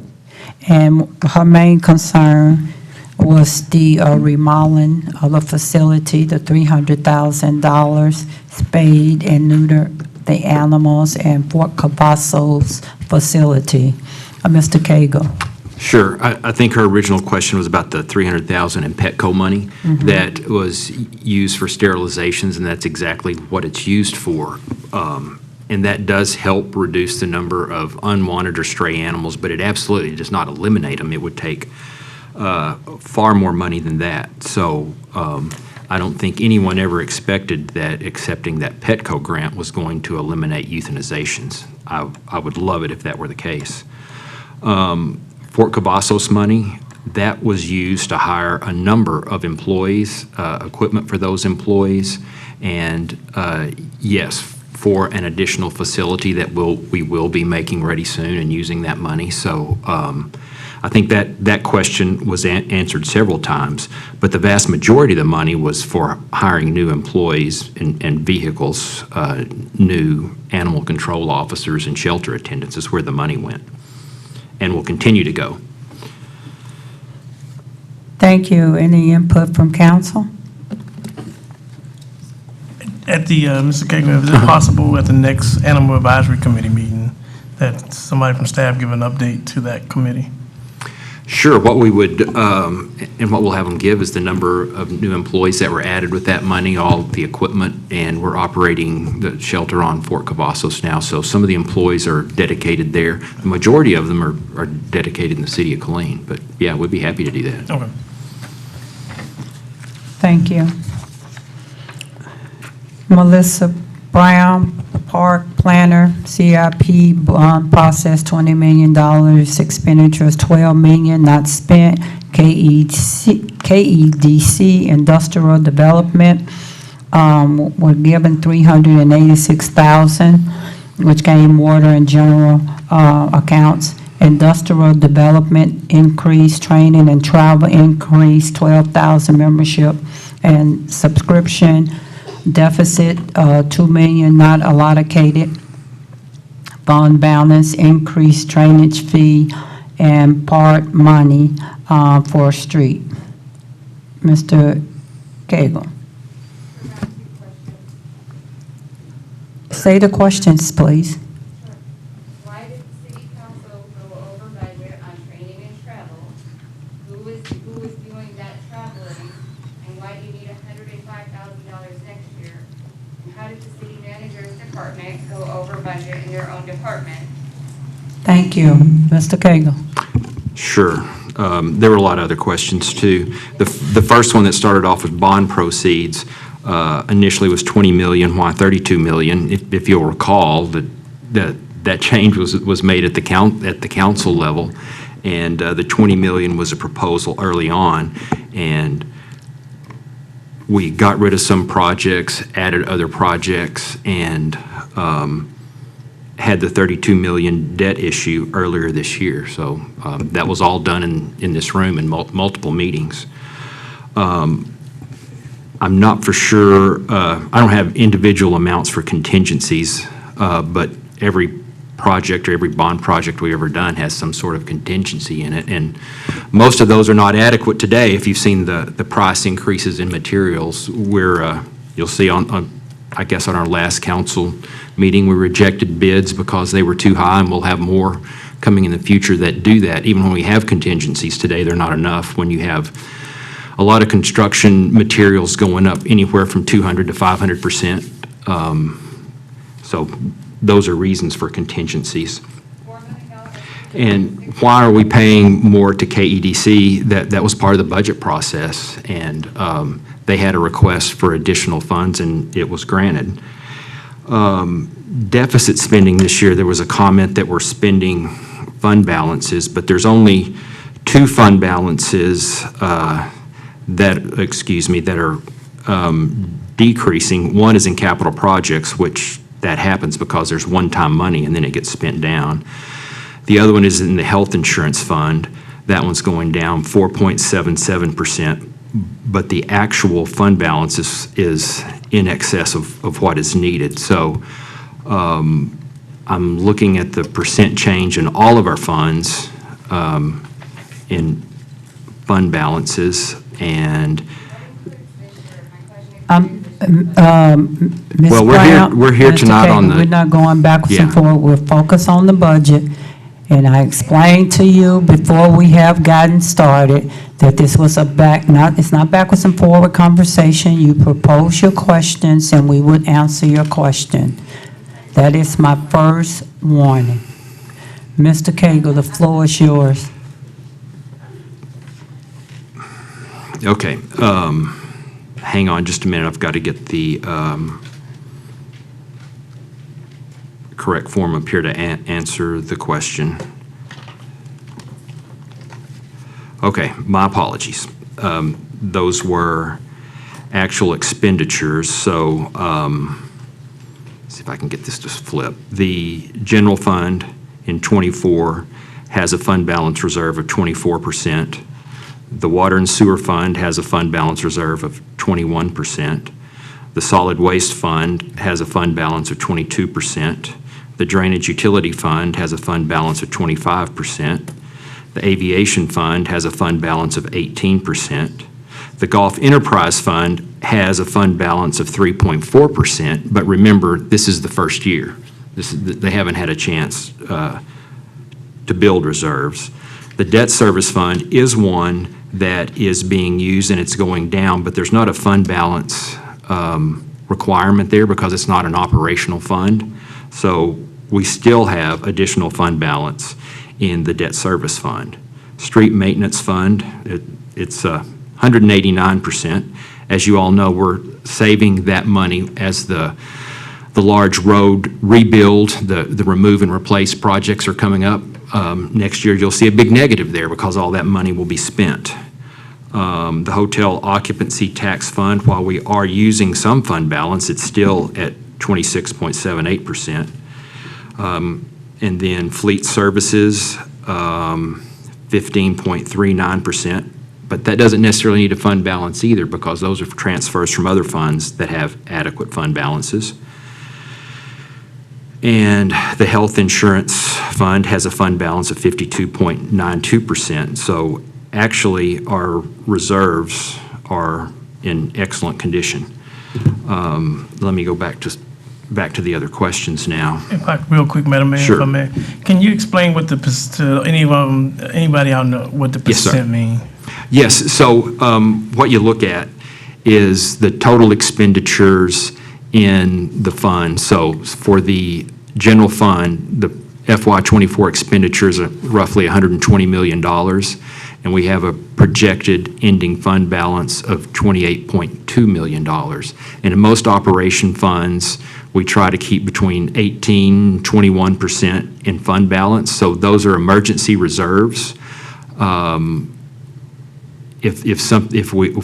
and her main concern was the remodeling of the facility, the $300,000 spayed and neuter the animals and Fort Cavazos facility. Mr. Cagle. Sure. I think her original question was about the $300,000 in Petco money that was used for sterilizations, and that's exactly what it's used for. And that does help reduce the number of unwanted or stray animals, but it absolutely does not eliminate them. It would take far more money than that. So I don't think anyone ever expected that accepting that Petco grant was going to eliminate euthanizations. I would love it if that were the case. Fort Cavazos money, that was used to hire a number of employees, equipment for those employees, and yes, for an additional facility that we will be making ready soon and using that money. So I think that question was answered several times, but the vast majority of the money was for hiring new employees and vehicles, new animal control officers and shelter attendants is where the money went and will continue to go. Thank you. Any input from council? At the, Mr. Cagle, is it possible at the next Animal Advisory Committee meeting that somebody from staff give an update to that committee? Sure. What we would, and what we'll have them give is the number of new employees that were added with that money, all the equipment, and we're operating the shelter on Fort Cavazos now. So some of the employees are dedicated there. The majority of them are dedicated in the city of Killeen. But yeah, we'd be happy to do that. Okay. Thank you. Melissa Brown, Park Planner, CIP, bond process, $20 million, expenditures, $12 million, not spent, KEDC, Industrial Development, were given $386,000, which came water and general accounts. Industrial Development increase, training and travel increase, 12,000 membership and subscription. Deficit, $2 million not allocated. Fund balance, increased drainage fee, and part money for street. Mr. Cagle. Say the questions, please. Why did the city council go over budget on training and travel? Who was doing that traveling? And why do you need $105,000 next year? And how did the city manager's department go over budget in their own department? Thank you. Mr. Cagle. Sure. There were a lot of other questions, too. The first one that started off with bond proceeds initially was $20 million. Why $32 million? If you'll recall, that change was made at the council level, and the $20 million was a proposal early on, and we got rid of some projects, added other projects, and had the $32 million debt issue earlier this year. So that was all done in this room in multiple meetings. I'm not for sure, I don't have individual amounts for contingencies, but every project or every bond project we've ever done has some sort of contingency in it. And most of those are not adequate today. If you've seen the price increases in materials, you'll see I guess on our last council meeting, we rejected bids because they were too high, and we'll have more coming in the future that do that. Even when we have contingencies today, they're not enough when you have a lot of construction materials going up anywhere from 200 to 500%. So those are reasons for contingencies. And why are we paying more to KEDC? That was part of the budget process, and they had a request for additional funds, and it was granted. Deficit spending this year, there was a comment that we're spending fund balances, but there's only two fund balances that are decreasing. One is in capital projects, which that happens because there's one-time money and then it gets spent down. The other one is in the health insurance fund. That one's going down 4.77%, but the actual fund balance is in excess of what is needed. So I'm looking at the percent change in all of our funds in fund balances, and Ms. Well, Brown, we're here Mr. tonight on Kagan, the- we're not going backwards and Yeah. forward. We're focused on the budget. And I explained to you before we have gotten started that this was it's not backwards and forward conversation. You propose your questions and we would answer your question. That is my first warning. Mr. Cagle, the floor is yours. Okay, hang on just a minute. I've got to get the correct form up here to answer the question. Okay, my apologies. Those were actual expenditures, so see if I can get this to flip. The general fund in '24 has a fund balance reserve of 24%. The water and sewer fund has a fund balance reserve of 21%. The solid waste fund has a fund balance of 22%. The drainage utility fund has a fund balance of 25%. The aviation fund has a fund balance of 18%. The golf enterprise fund has a fund balance of 3.4%, but remember, this is the first year. They haven't had a chance to build reserves. The debt service fund is one that is being used and it's going down, but there's not a fund balance requirement there because it's not an operational fund. So we still have additional fund balance in the debt service fund. Street maintenance fund, it's 189%. As you all know, we're saving that money as the large road rebuild, the remove and replace projects are coming up. Next year, you'll see a big negative there because all that money will be spent. The hotel occupancy tax fund, while we are using some fund balance, it's still at 26.78%. And then fleet services, 15.39%. But that doesn't necessarily need a fund balance either because those are transfers from other funds that have adequate fund balances. And the health insurance fund has a fund balance of 52.92%. So actually, our reserves are in excellent condition. Let me go back to the other questions now. Real quick, Madam Mayor, Sure. if I may. Can you explain what to anybody out know what the Yes, sir. percent mean? Yes, so what you look at is the total expenditures in the fund. So for the general fund, the FY24 expenditures are roughly $120 million, and we have a projected ending fund balance of $28.2 million. And in most operation funds, we try to keep between 18, 21% in fund balance, so those are emergency reserves. If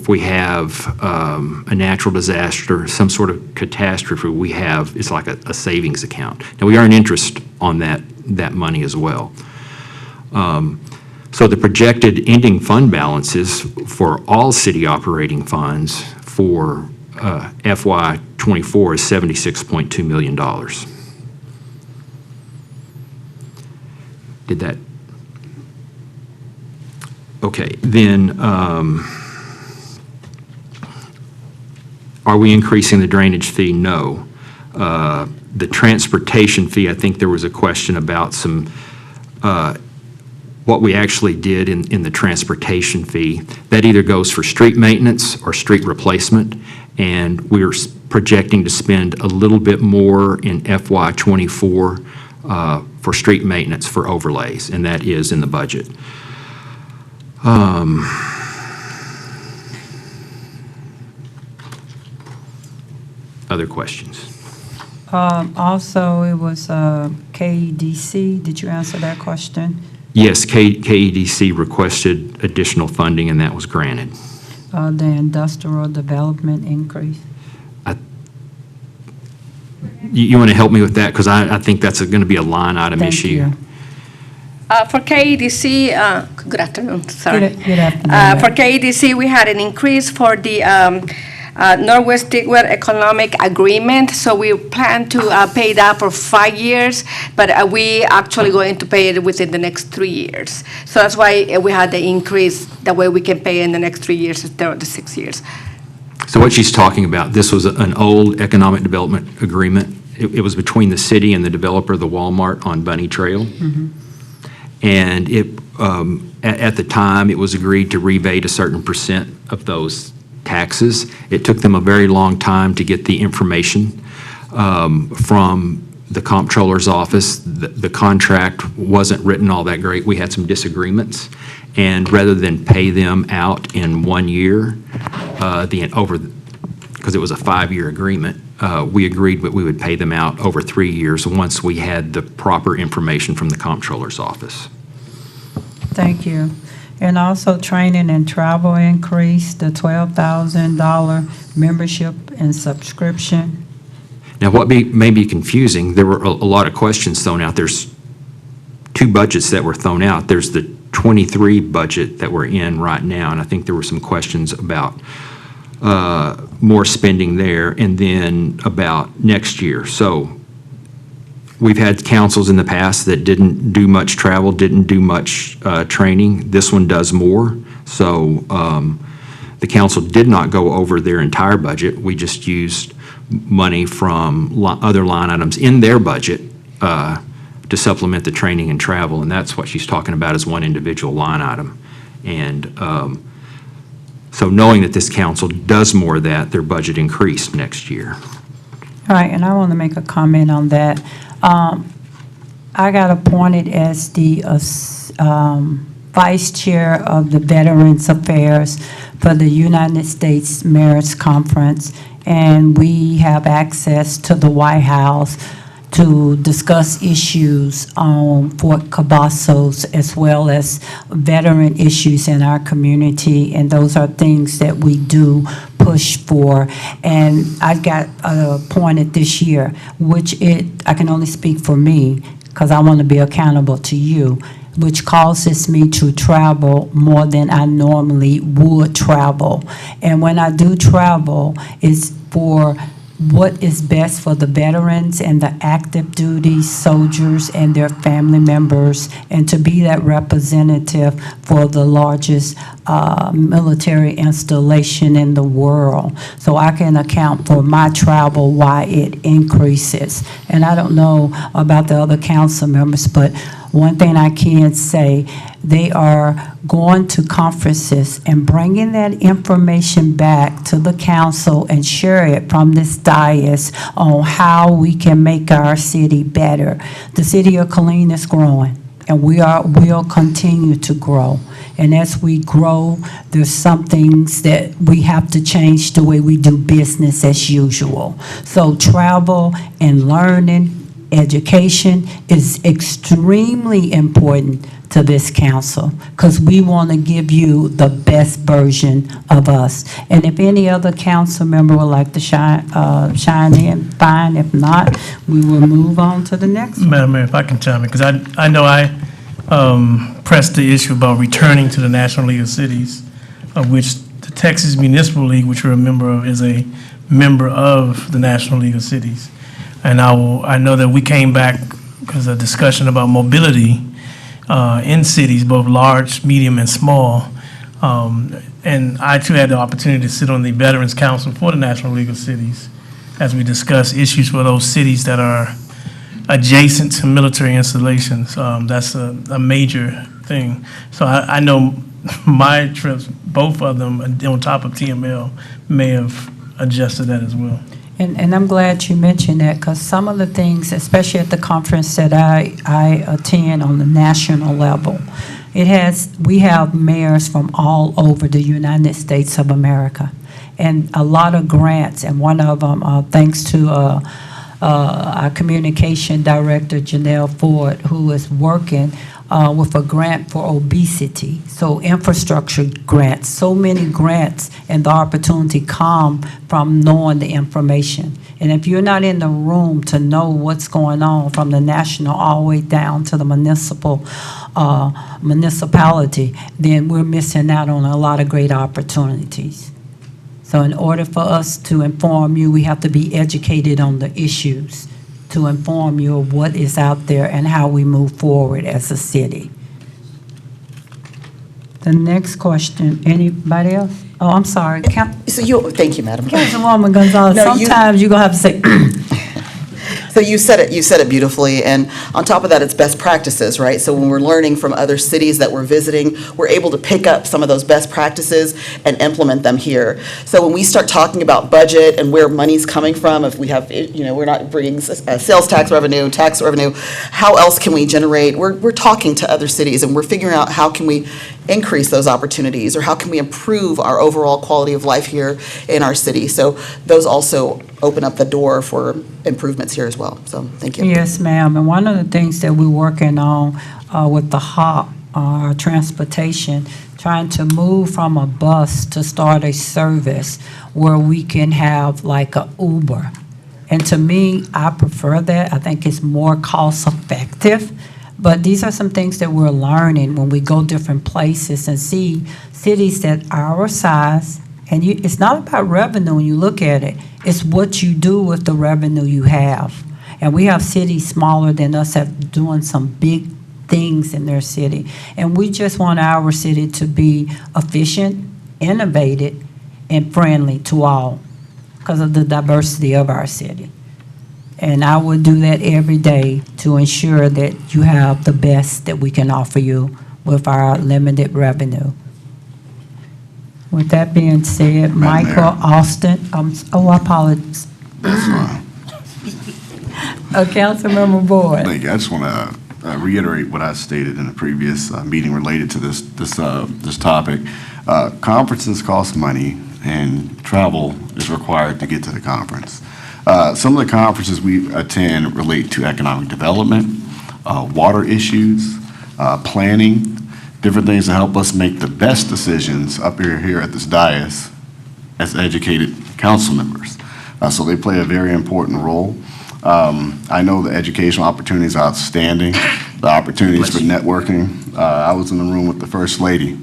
we have a natural disaster, some sort of catastrophe, it's like a savings account. Now, we earn interest on that money as well. So the projected ending fund balances for all city operating funds for FY24 is $76.2 million. Did that? Okay, then, are we increasing the drainage fee? No. The transportation fee, I think there was a question about what we actually did in the transportation fee. That either goes for street maintenance or street replacement, and we're projecting to spend a little bit more in FY24 for street maintenance for overlays, and that is in the budget. Other questions? Also, it was KEDC. Did you answer that question? Yes, KEDC requested additional funding, and that was granted. The industrial development increase? you want to help me with that? Because I think that's going to be a line item Thank issue. you. For KEDC, good afternoon, sorry. Good afternoon. For KEDC, we had an increase for the Northwest Stigler Economic Agreement. So we plan to pay that for 5 years, but we actually going to pay it within the next 3 years. So that's why we had the increase, that way we can pay in the next 3 years instead of the 6 years. So what she's talking about, this was an old economic development agreement. It was between the city and the developer, the Walmart on Bunny Trail. And at the time, it was agreed to rebate a certain percent of those taxes. It took them a very long time to get the information from the comptroller's office. The contract wasn't written all that great. We had some disagreements. And rather than pay them out in 1 year, because it was a 5-year agreement, we agreed that we would pay them out over 3 years once we had the proper information from the comptroller's office. Thank you. And also training and travel increase, the $12,000 membership and subscription. Now, what may be confusing, there were a lot of questions thrown out. There's 2 budgets that were thrown out. There's the 23 budget that we're in right now, and I think there were some questions about more spending there, and then about next year. So we've had councils in the past that didn't do much travel, didn't do much training. This one does more. So the council did not go over their entire budget. We just used money from other line items in their budget to supplement the training and travel, and that's what she's talking about as one individual line item. And so knowing that this council does more of that, their budget increased next year. All right, and I want to make a comment on that. I got appointed as the Vice Chair of the Veterans Affairs for the United States Mayors Conference, and we have access to the White House to discuss issues on Fort Cavazos as well as veteran issues in our community, and those are things that we do push for. And I got appointed this year, which I can only speak for me because I want to be accountable to you, which causes me to travel more than I normally would travel. And when I do travel, it's for what is best for the veterans and the active duty soldiers and their family members, and to be that representative for the largest military installation in the world. So I can account for my travel, why it increases. And I don't know about the other council members, but one thing I can say, they are going to conferences and bringing that information back to the council and share it from this dais on how we can make our city better. The city of Killeen is growing, and we'll continue to grow. And as we grow, there's some things that we have to change the way we do business as usual. So travel and learning, education is extremely important to this council because we want to give you the best version of us. And if any other council member would like to chime in, fine. If not, we will move on to the next one. Madam Mayor, if I can chime in, because I know I pressed the issue about returning to the National League of Cities, of which the Texas Municipal League, which we're a member of, is a member of the National League of Cities. And I know that we came back because of discussion about mobility in cities, both large, medium, and small. And I too had the opportunity to sit on the Veterans Council for the National League of Cities as we discuss issues for those cities that are adjacent to military installations. That's a major thing. So I know my trips, both of them on top of TML, may have adjusted that as well. And I'm glad you mentioned that because some of the things, especially at the conference that I attend on the national level, we have mayors from all over the United States of America, and a lot of grants. And one of them, thanks to our communication director, Janelle Ford, who is working with a grant for obesity. So infrastructure grants, so many grants, and the opportunity come from knowing the information. And if you're not in the room to know what's going on from the national all the way down to the municipality, then we're missing out on a lot of great opportunities. So in order for us to inform you, we have to be educated on the issues to inform you of what is out there and how we move forward as a city. The next question, anybody else? Oh, I'm sorry. Thank you, Madam. Councilwoman Gonzalez, No, you- sometimes you're going to have to say, So you said it beautifully, and on top of that, it's best practices, right? So when we're learning from other cities that we're visiting, we're able to pick up some of those best practices and implement them here. So when we start talking about budget and where money's coming from, if we have, we're not bringing sales tax revenue, how else can we generate? We're talking to other cities, and we're figuring out how can we increase those opportunities, or how can we improve our overall quality of life here in our city? So those also open up the door for improvements here as well. So thank you. yes, ma'am. And one of the things that we're working on with the HOP, transportation, trying to move from a bus to start a service where we can have like a Uber. And to me, I prefer that. I think it's more cost effective. But these are some things that we're learning when we go different places and see cities that are our size. And it's not about revenue when you look at it. It's what you do with the revenue you have. And we have cities smaller than us that doing some big things in their city. And we just want our city to be efficient, innovative, and friendly to all because of the diversity of our city. And I would do that every day to ensure that you have the best that we can offer you with our limited revenue. With that being said, Madam Mayor. Michael Austin, I apologize. That's fine. Councilmember Boyd. Thank you. I just want to reiterate what I stated in a previous meeting related to this topic. Conferences cost money, and travel is required to get to the conference. Some of the conferences we attend relate to economic development, water issues, planning, different things to help us make the best decisions up here at this dais as educated council members. So they play a very important role. I know the educational opportunities are outstanding, the opportunities for networking. I was in the room with the First Lady,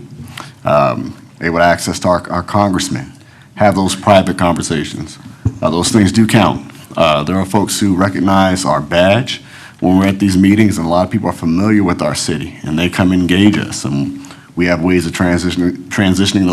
able to access to our congressmen, have those private conversations. Those things do count. There are folks who recognize our badge when we're at these meetings, and a lot of people are familiar with our city, and they come engage us. And we have ways of transitioning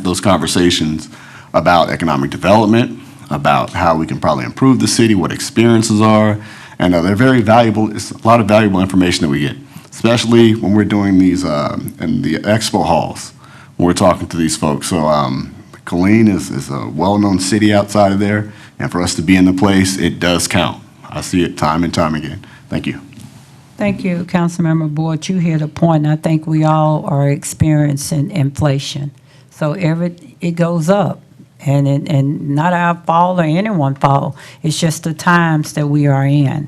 those conversations about economic development, about how we can probably improve the city, what experiences are, and they're very valuable. It's a lot of valuable information that we get, especially when we're doing these in the expo halls, when we're talking to these folks. So Killeen is a well-known city outside of there, and for us to be in the place, it does count. I see it time and time again. Thank you. Thank you, Councilmember Boyd. You hit a point, and I think we all are experiencing inflation. So it goes up, and not our fault or anyone's fault. It's just the times that we are in.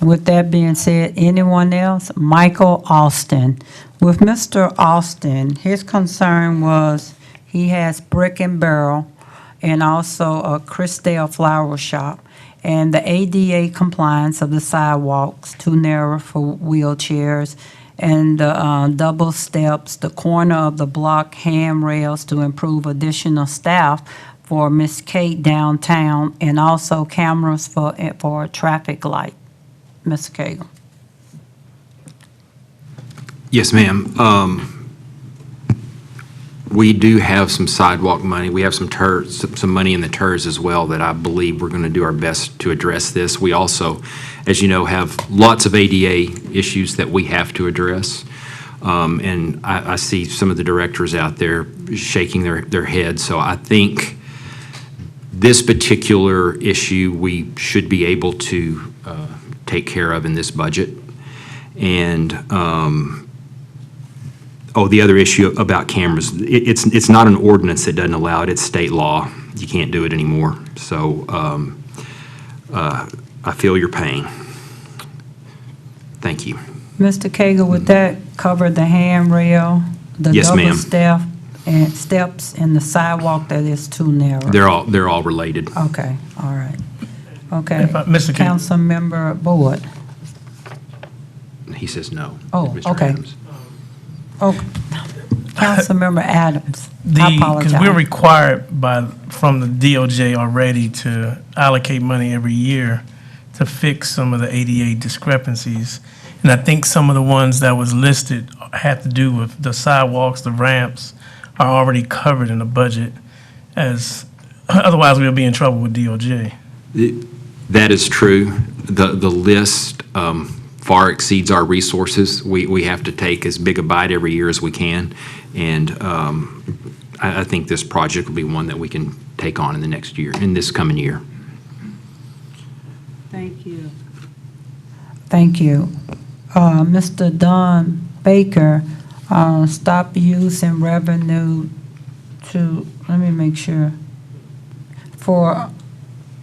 And with that being said, anyone else? Michael Austin. With Mr. Austin, his concern was he has Brick and Barrel and also a Christelle Flower Shop. And the ADA compliance of the sidewalks, too narrow for wheelchairs, and the double steps, the corner of the block handrails to improve additional staff for Miss Kate downtown, and also cameras for a traffic light. Mr. Cagle. Yes, ma'am. We do have some sidewalk money. We have some money in the TERS as well that I believe we're going to do our best to address this. We also, as you know, have lots of ADA issues that we have to address. And I see some of the directors out there shaking their heads. So I think this particular issue we should be able to take care of in this budget. And the other issue about cameras, it's not an ordinance that doesn't allow it, it's state law. You can't do it anymore. So I feel your pain. Thank you. Mr. Cagle, would that cover the handrail, the Yes, double ma'am. steps, and the sidewalk that is too narrow? They're all related. Okay, all right. Okay. If I- Mr. King. Councilmember Boyd. He says no. Oh, Mr. okay. Adams. Oh, Councilmember Adams. I Because apologize. we're required from the DOJ already to allocate money every year to fix some of the ADA discrepancies. And I think some of the ones that was listed had to do with the sidewalks, the ramps, are already covered in the budget, otherwise we'll be in trouble with DOJ. That is true. The list far exceeds our resources. We have to take as big a bite every year as we can. And I think this project will be one that we can take on in this coming year. Thank you. Thank you. Mr. Don Baker, stop using revenue let me make sure. For,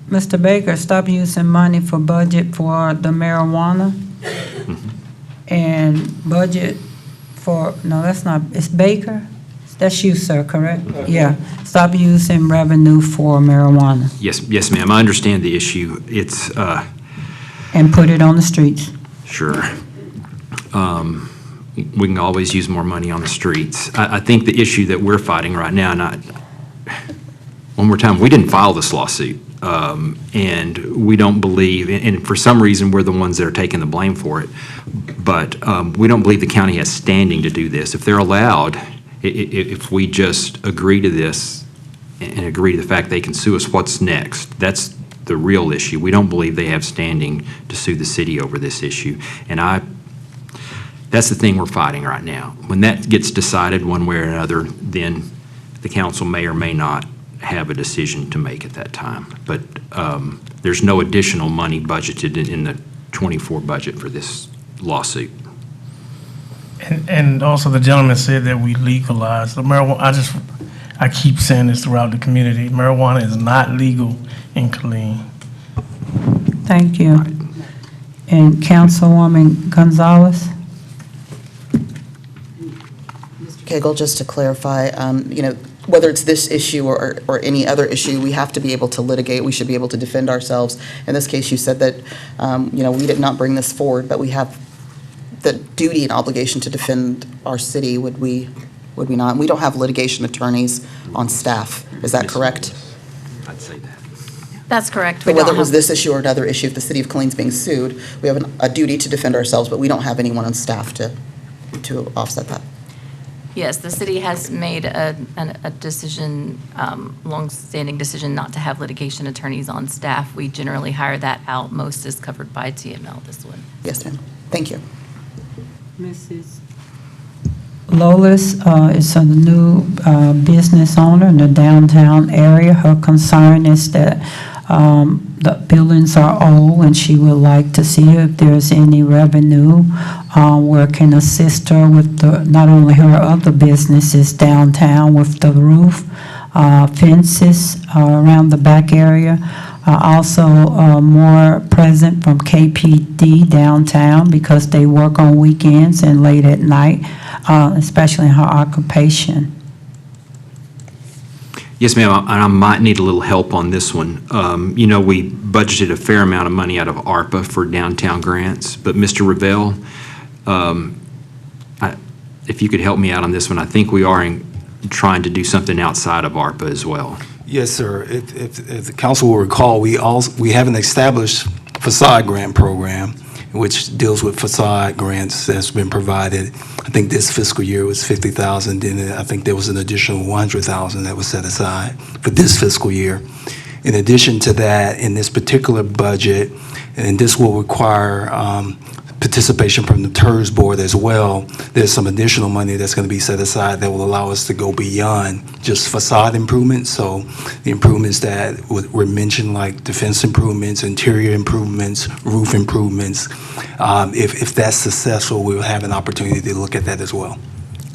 Mr. Baker, stop using money for budget for the marijuana and budget for, no, that's not, it's Baker? That's you, sir, correct? Yeah. Stop using revenue for marijuana Yes, ma'am. I understand the issue. It's, and put it on the streets. sure. We can always use more money on the streets. I think the issue that we're fighting right now, one more time, we didn't file this lawsuit. And we don't believe, and for some reason, we're the ones that are taking the blame for it. But we don't believe the county has standing to do this. If they're allowed, if we just agree to this and agree to the fact they can sue us, what's next? That's the real issue. We don't believe they have standing to sue the city over this issue. And that's the thing we're fighting right now. When that gets decided one way or another, then the council may or may not have a decision to make at that time. But there's no additional money budgeted in the '24 budget for this lawsuit. And also the gentleman said that we legalized the marijuana. I keep saying this throughout the community. Marijuana is not legal in Killeen. Thank you. And Councilwoman Gonzalez? Mr. Cagle, just to clarify, whether it's this issue or any other issue, we have to be able to litigate. We should be able to defend ourselves. In this case, you said that, we did not bring this forward, but we have the duty and obligation to defend our city, would we not? And we don't have litigation attorneys on staff. Is that correct? I'd say that. That's correct. But whether it was this issue or another issue, if the city of Killeen's being sued, we have a duty to defend ourselves, but we don't have anyone on staff to offset that. Yes, the city has made a decision, long-standing decision not to have litigation attorneys on staff. We generally hire that out. Most is covered by TML, this one. Yes, ma'am. Thank you. Mrs. Lolis is a new business owner in the downtown area. Her concern is that the buildings are old, and she would like to see if there's any revenue where it can assist her with not only her other businesses downtown with the roof, fences around the back area. Also, more present from KPD downtown because they work on weekends and late at night, especially in her occupation. Yes, ma'am, and I might need a little help on this one. We budgeted a fair amount of money out of ARPA for downtown grants, but Mr. Revelle, if you could help me out on this one, I think we are trying to do something outside of ARPA as well. Yes, sir. If the council will recall, we have an established facade grant program, which deals with facade grants that's been provided. I think this fiscal year was $50,000, then I think there was an additional $100,000 that was set aside for this fiscal year. In addition to that, in this particular budget, and this will require participation from the TERS board as well, there's some additional money that's going to be set aside that will allow us to go beyond just facade improvements. So the improvements that were mentioned, like defense improvements, interior improvements, roof improvements, if that's successful, we'll have an opportunity to look at that as well.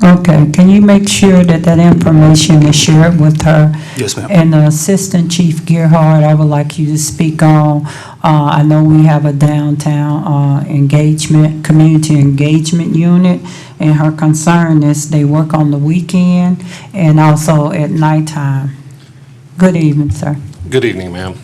Okay, can you make sure that information is shared with her? Yes, ma'am. And Assistant Chief Gerhard, I would like you to speak on, I know we have a downtown community engagement unit, and her concern is they work on the weekend and also at nighttime. Good evening, sir. Good evening, ma'am.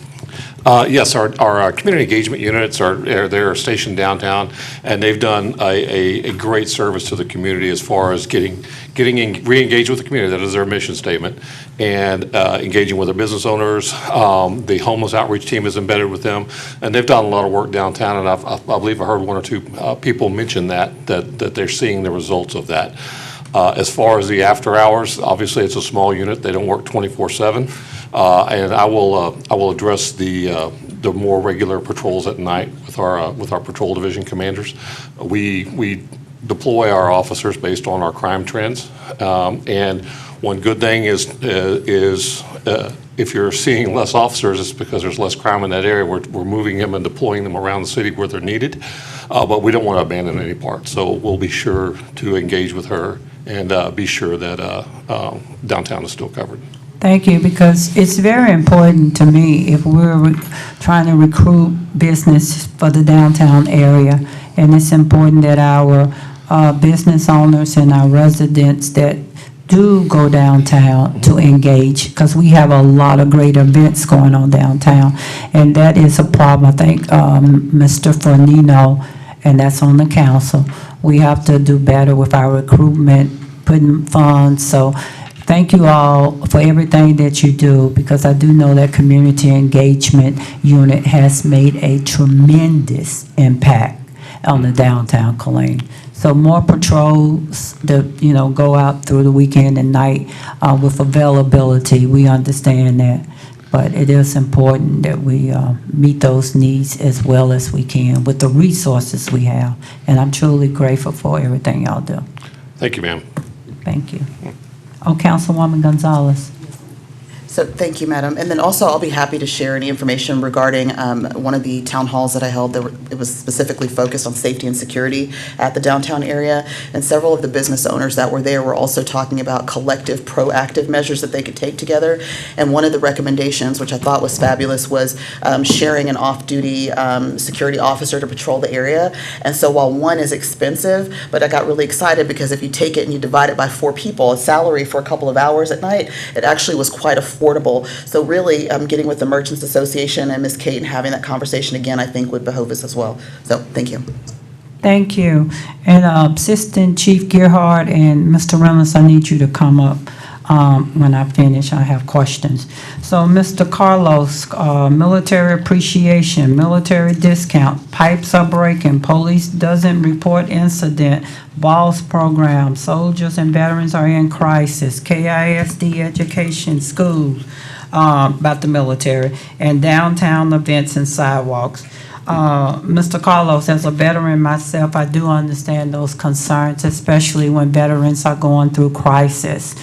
Yes, our community engagement units they're stationed downtown, and they've done a great service to the community as far as getting re-engaged with the community. That is their mission statement, and engaging with their business owners. The homeless outreach team is embedded with them, and they've done a lot of work downtown, and I believe I heard one or two people mention that they're seeing the results of that. As far as the after hours, obviously it's a small unit. They don't work 24/7. And I will address the more regular patrols at night with our patrol division commanders. We deploy our officers based on our crime trends. And one good thing is if you're seeing less officers, it's because there's less crime in that area. We're moving them and deploying them around the city where they're needed. But we don't want to abandon any part. So we'll be sure to engage with her and be sure that downtown is still covered. Thank you, because it's very important to me if we're trying to recruit business for the downtown area, and it's important that our business owners and our residents that do go downtown to engage, because we have a lot of great events going on downtown, and that is a problem. I think Mr. Fornino, and that's on the council, we have to do better with our recruitment, putting funds. So thank you all for everything that you do, because I do know that community engagement unit has made a tremendous impact on the downtown Killeen. So more patrols that, go out through the weekend and night with availability. We understand that. But it is important that we meet those needs as well as we can with the resources we have. And I'm truly grateful for everything y'all do. Thank you, ma'am. Thank you. Oh, Councilwoman Gonzalez. So thank you, Madam. And then also, I'll be happy to share any information regarding one of the town halls that I held. It was specifically focused on safety and security at the downtown area. And several of the business owners that were there were also talking about collective proactive measures that they could take together. And one of the recommendations, which I thought was fabulous, was sharing an off-duty security officer to patrol the area. And so while one is expensive, but I got really excited because if you take it and you divide it by 4 people, a salary for a couple of hours at night, it actually was quite affordable. So really, getting with the Merchants Association and Ms. Kate and having that conversation again, I think would behoove us as well. So thank you. Thank you. And Assistant Chief Gerhard and Mr. Reynolds, I need you to come up when I finish. I have questions. So Mr. Carlos, military appreciation, military discount, pipes are breaking, police doesn't report incident, BOSS program, soldiers and veterans are in crisis, KISD education, schools, about the military, and downtown events and sidewalks. Mr. Carlos, as a veteran myself, I do understand those concerns, especially when veterans are going through crisis.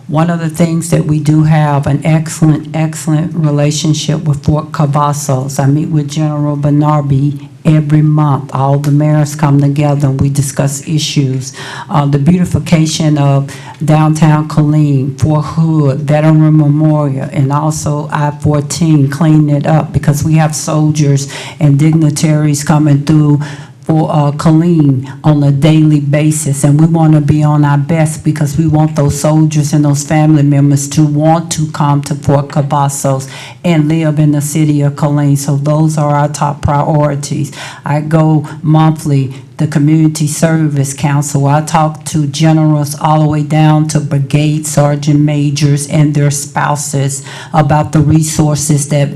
One of the things that we do have an excellent relationship with Fort Cavazos. I meet with General Bernardi every month. All the mayors come together and we discuss issues. The beautification of downtown Killeen, Fort Hood, Veteran Memorial, and also I-14, cleaning it up because we have soldiers and dignitaries coming through for Killeen on a daily basis, and we want to be on our best because we want those soldiers and those family members to want to come to Fort Cavazos and live in the city of Killeen. So those are our top priorities. I go monthly, the Community Service Council. I talk to generals all the way down to brigade sergeant majors and their spouses about the resources that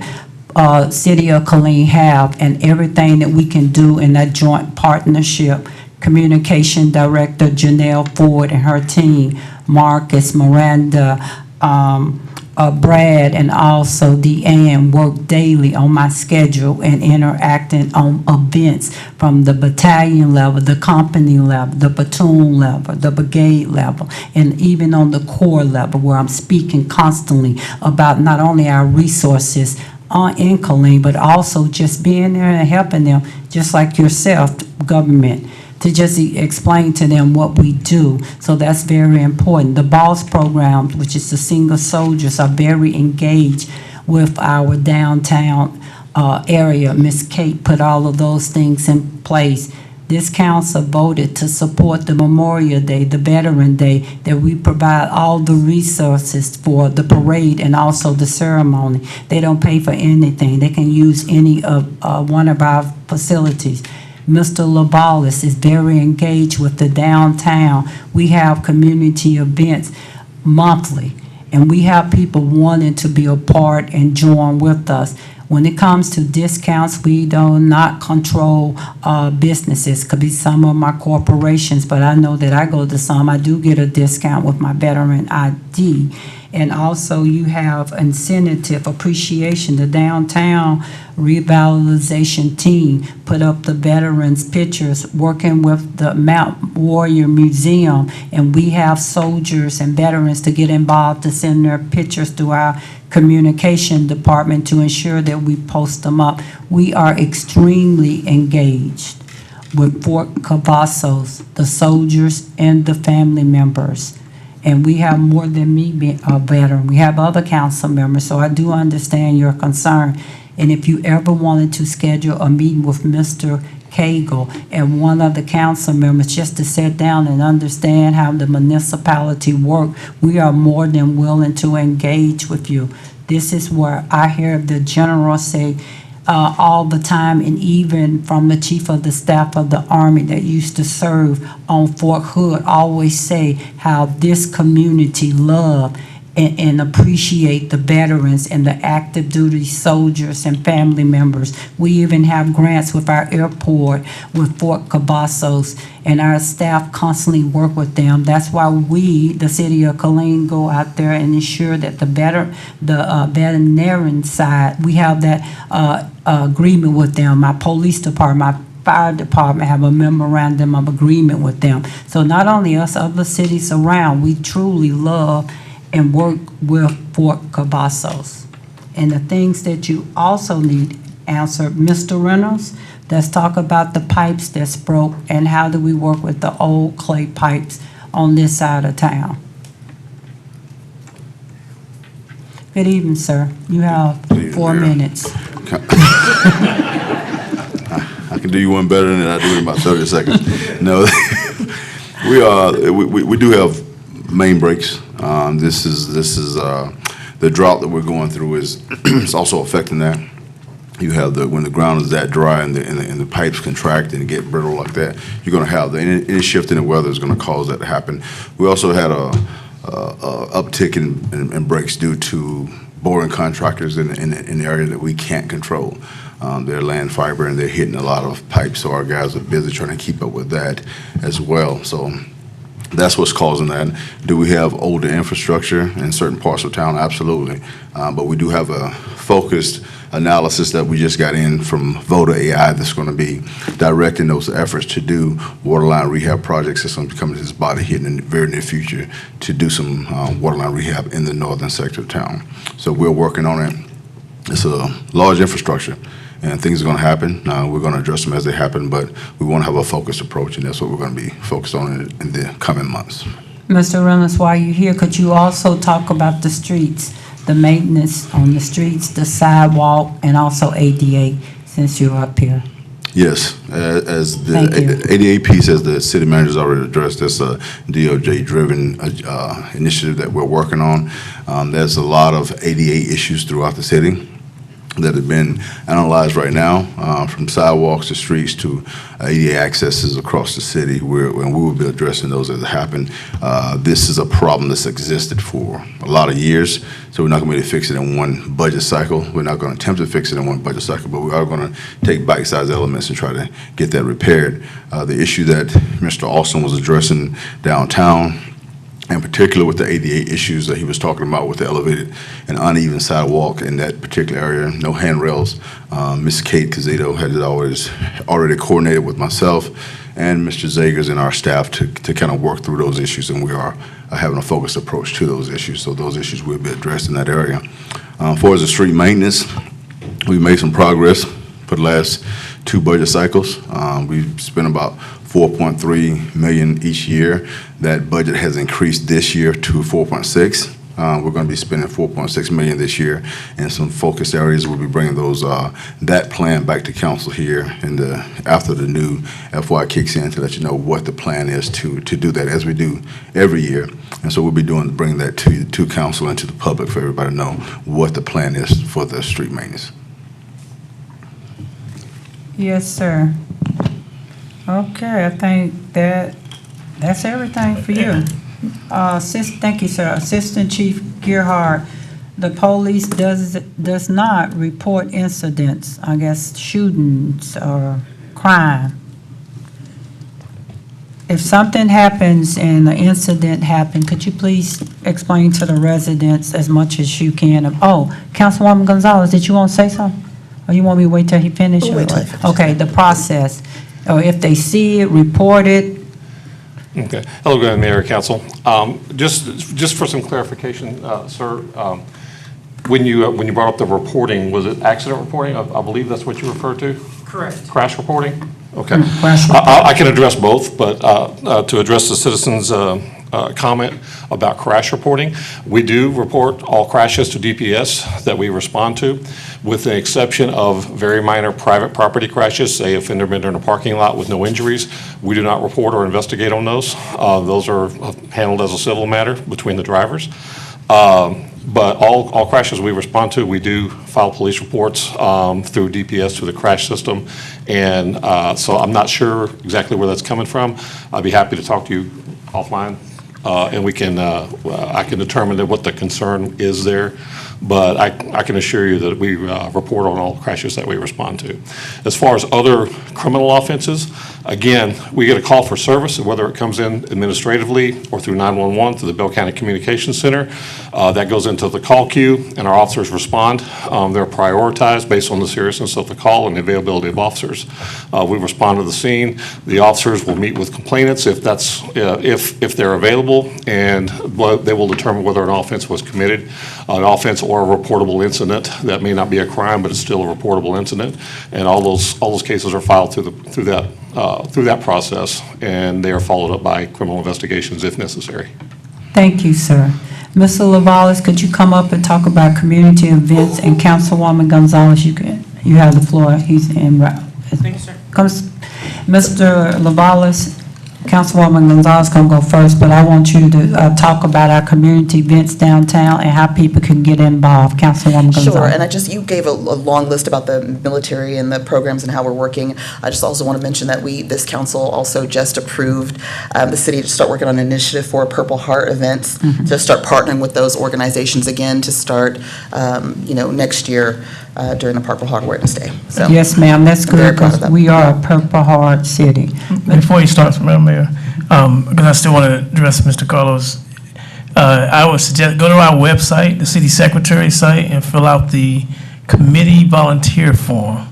City of Killeen have and everything that we can do in that joint partnership. Communication Director Janelle Ford and her team, Marcus, Miranda, Brad, and also Deanne work daily on my schedule and interacting on events from the battalion level, the company level, the platoon level, the brigade level, and even on the corps level where I'm speaking constantly about not only our resources in Killeen, but also just being there and helping them, just like yourself, government, to just explain to them what we do. So that's very important. The BOSS program, which is the single soldiers, are very engaged with our downtown area. Miss Kate put all of those things in place. this council voted to support the Memorial Day, the Veteran Day, that we provide all the resources for the parade and also the ceremony. They don't pay for anything. They can use any of one of our facilities. Mr. Lavalis is very engaged with the downtown. We have community events monthly, and we have people wanting to be a part and join with us. When it comes to discounts, we do not control businesses. Could be some of my corporations, but I know that I go to some. I do get a discount with my veteran ID. And also you have incentive appreciation. The downtown revitalization team put up the veterans pictures working with the Mount Warrior Museum. And we have soldiers and veterans to get involved to send their pictures through our communication department to ensure that we post them up. We are extremely engaged with Fort Cavazos, the soldiers and the family members. And we have more than me being a veteran. We have other council members, so I do understand your concern. And if you ever wanted to schedule a meeting with Mr. Cagle and one of the council members just to sit down and understand how the municipality work, we are more than willing to engage with you. This is where I hear the general say all the time, and even from the chief of the staff of the Army that used to serve on Fort Hood, always say how this community love and appreciate the veterans and the active duty soldiers and family members. We even have grants with our airport, with Fort Cavazos, and our staff constantly work with them. That's why we, the city of Killeen, go out there and ensure that the veterinarian side, we have that agreement with them. My police department, my fire department have a memorandum of agreement with them. So not only us, other cities around, we truly love and work with Fort Cavazos. And the things that you also need answered, Mr. Reynolds, let's talk about the pipes that's broke and how do we work with the old clay pipes on this side of town. Good evening, sir. You have 4 minutes. I can do you one better than I do in about 30 seconds. No, we do have main breaks. This is the drought that we're going through is it's also affecting that. You have when the ground is that dry and the pipes contract and get brittle like that, you're going to have any shift in the weather is going to cause that to happen. We also had a uptick in breaks due to boring contractors in the area that we can't control. They're laying fiber and they're hitting a lot of pipes, so our guys are busy trying to keep up with that as well. So that's what's causing that. Do we have older infrastructure in certain parts of town? Absolutely. But we do have a focused analysis that we just got in from Voda AI that's going to be directing those efforts to do waterline rehab projects that's going to be coming to this body here in the very near future to do some waterline rehab in the northern sector of town. So we're working on it. It's a large infrastructure. And things are going to happen. We're going to address them as they happen, but we want to have a focused approach, and that's what we're going to be focused on in the coming months. Mr. Reynolds, while you're here, could you also talk about the streets, the maintenance on the streets, the sidewalk, and also ADA, since you're up here? Yes, as the ADA piece, as the city manager's already addressed, that's a DOJ-driven initiative that we're working on. There's a lot of ADA issues throughout the city that have been analyzed right now, from sidewalks to streets to ADA accesses across the city, and we will be addressing those as they happen. This is a problem that's existed for a lot of years, so we're not going to be able to fix it in one budget cycle. We're not going to attempt to fix it in one budget cycle, but we are going to take bite-sized elements and try to get that repaired. The issue that Mr. Austin was addressing downtown, in particular with the ADA issues that he was talking about with the elevated and uneven sidewalk in that particular area, no handrails. Ms. Kate Cazito had it already coordinated with myself and Mr. Zagers and our staff to kind of work through those issues, and we are having a focused approach to those issues. So those issues will be addressed in that area. As far as the street maintenance, we made some progress for the last 2 budget cycles. We've spent about $4.3 million each year. That budget has increased this year to $4.6. We're going to be spending $4.6 million this year in some focused areas. We'll be bringing that plan back to council here after the new FY kicks in to let you know what the plan is to do that, as we do every year. And so we'll be bringing that to council and to the public for everybody to know what the plan is for the street maintenance. Yes, sir. Okay, I think that's everything for you. Thank you, sir. Assistant Chief Gearhart, the police does not report incidents, I guess shootings or crime. If something happens and an incident happened, could you please explain to the residents as much as you can? Councilwoman Gonzalez, did you want to say something? Or you want me to wait till he finishes? We'll wait till he finishes. Okay, the process, or if they see it, report it. Okay. Hello, again, Mayor, Council. Just for some clarification, sir, when you brought up the reporting, was it accident reporting? I believe that's what you referred to? Correct. Crash reporting? Okay. Crash reporting. I can address both, but to address the citizens' comment about crash reporting, we do report all crashes to DPS that we respond to, with the exception of very minor private property crashes, say a fender bender in a parking lot with no injuries. We do not report or investigate on those. Those are handled as a civil matter between the drivers. But all crashes we respond to, we do file police reports through DPS, through the crash system. And so I'm not sure exactly where that's coming from. I'd be happy to talk to you offline, and I can determine what the concern is there. But I can assure you that we report on all crashes that we respond to. As far as other criminal offenses, again, we get a call for service, whether it comes in administratively or through 911 through the Bell County Communications Center. That goes into the call queue, and our officers respond. They're prioritized based on the seriousness of the call and the availability of officers. We respond to the scene. The officers will meet with complainants if they're available, and they will determine whether an offense was committed, an offense or a reportable incident. That may not be a crime, but it's still a reportable incident. And all those cases are filed through that process, and they are followed up by criminal investigations if necessary. Thank you, sir. Mr. Lavalas, could you come up and talk about community events? And Councilwoman Gonzalez, you have the floor. He's in. Thank you, sir. Mr. Lavalas, Councilwoman Gonzalez can go first, but I want you to talk about our community events downtown and how people can get involved. Councilwoman Gonzalez. Sure, and you gave a long list about the military and the programs and how we're working. I just also want to mention that this council also just approved the city to start working on an initiative for Purple Heart events, to start partnering with those organizations again to start, next year during the Purple Heart Awareness Day. So, yes, ma'am, that's I'm very good proud of because that. we are a Purple Heart city. Before you start, Madam Mayor, because I still want to address Mr. Carlos, I would suggest go to our website, the city secretary site, and fill out the committee volunteer form.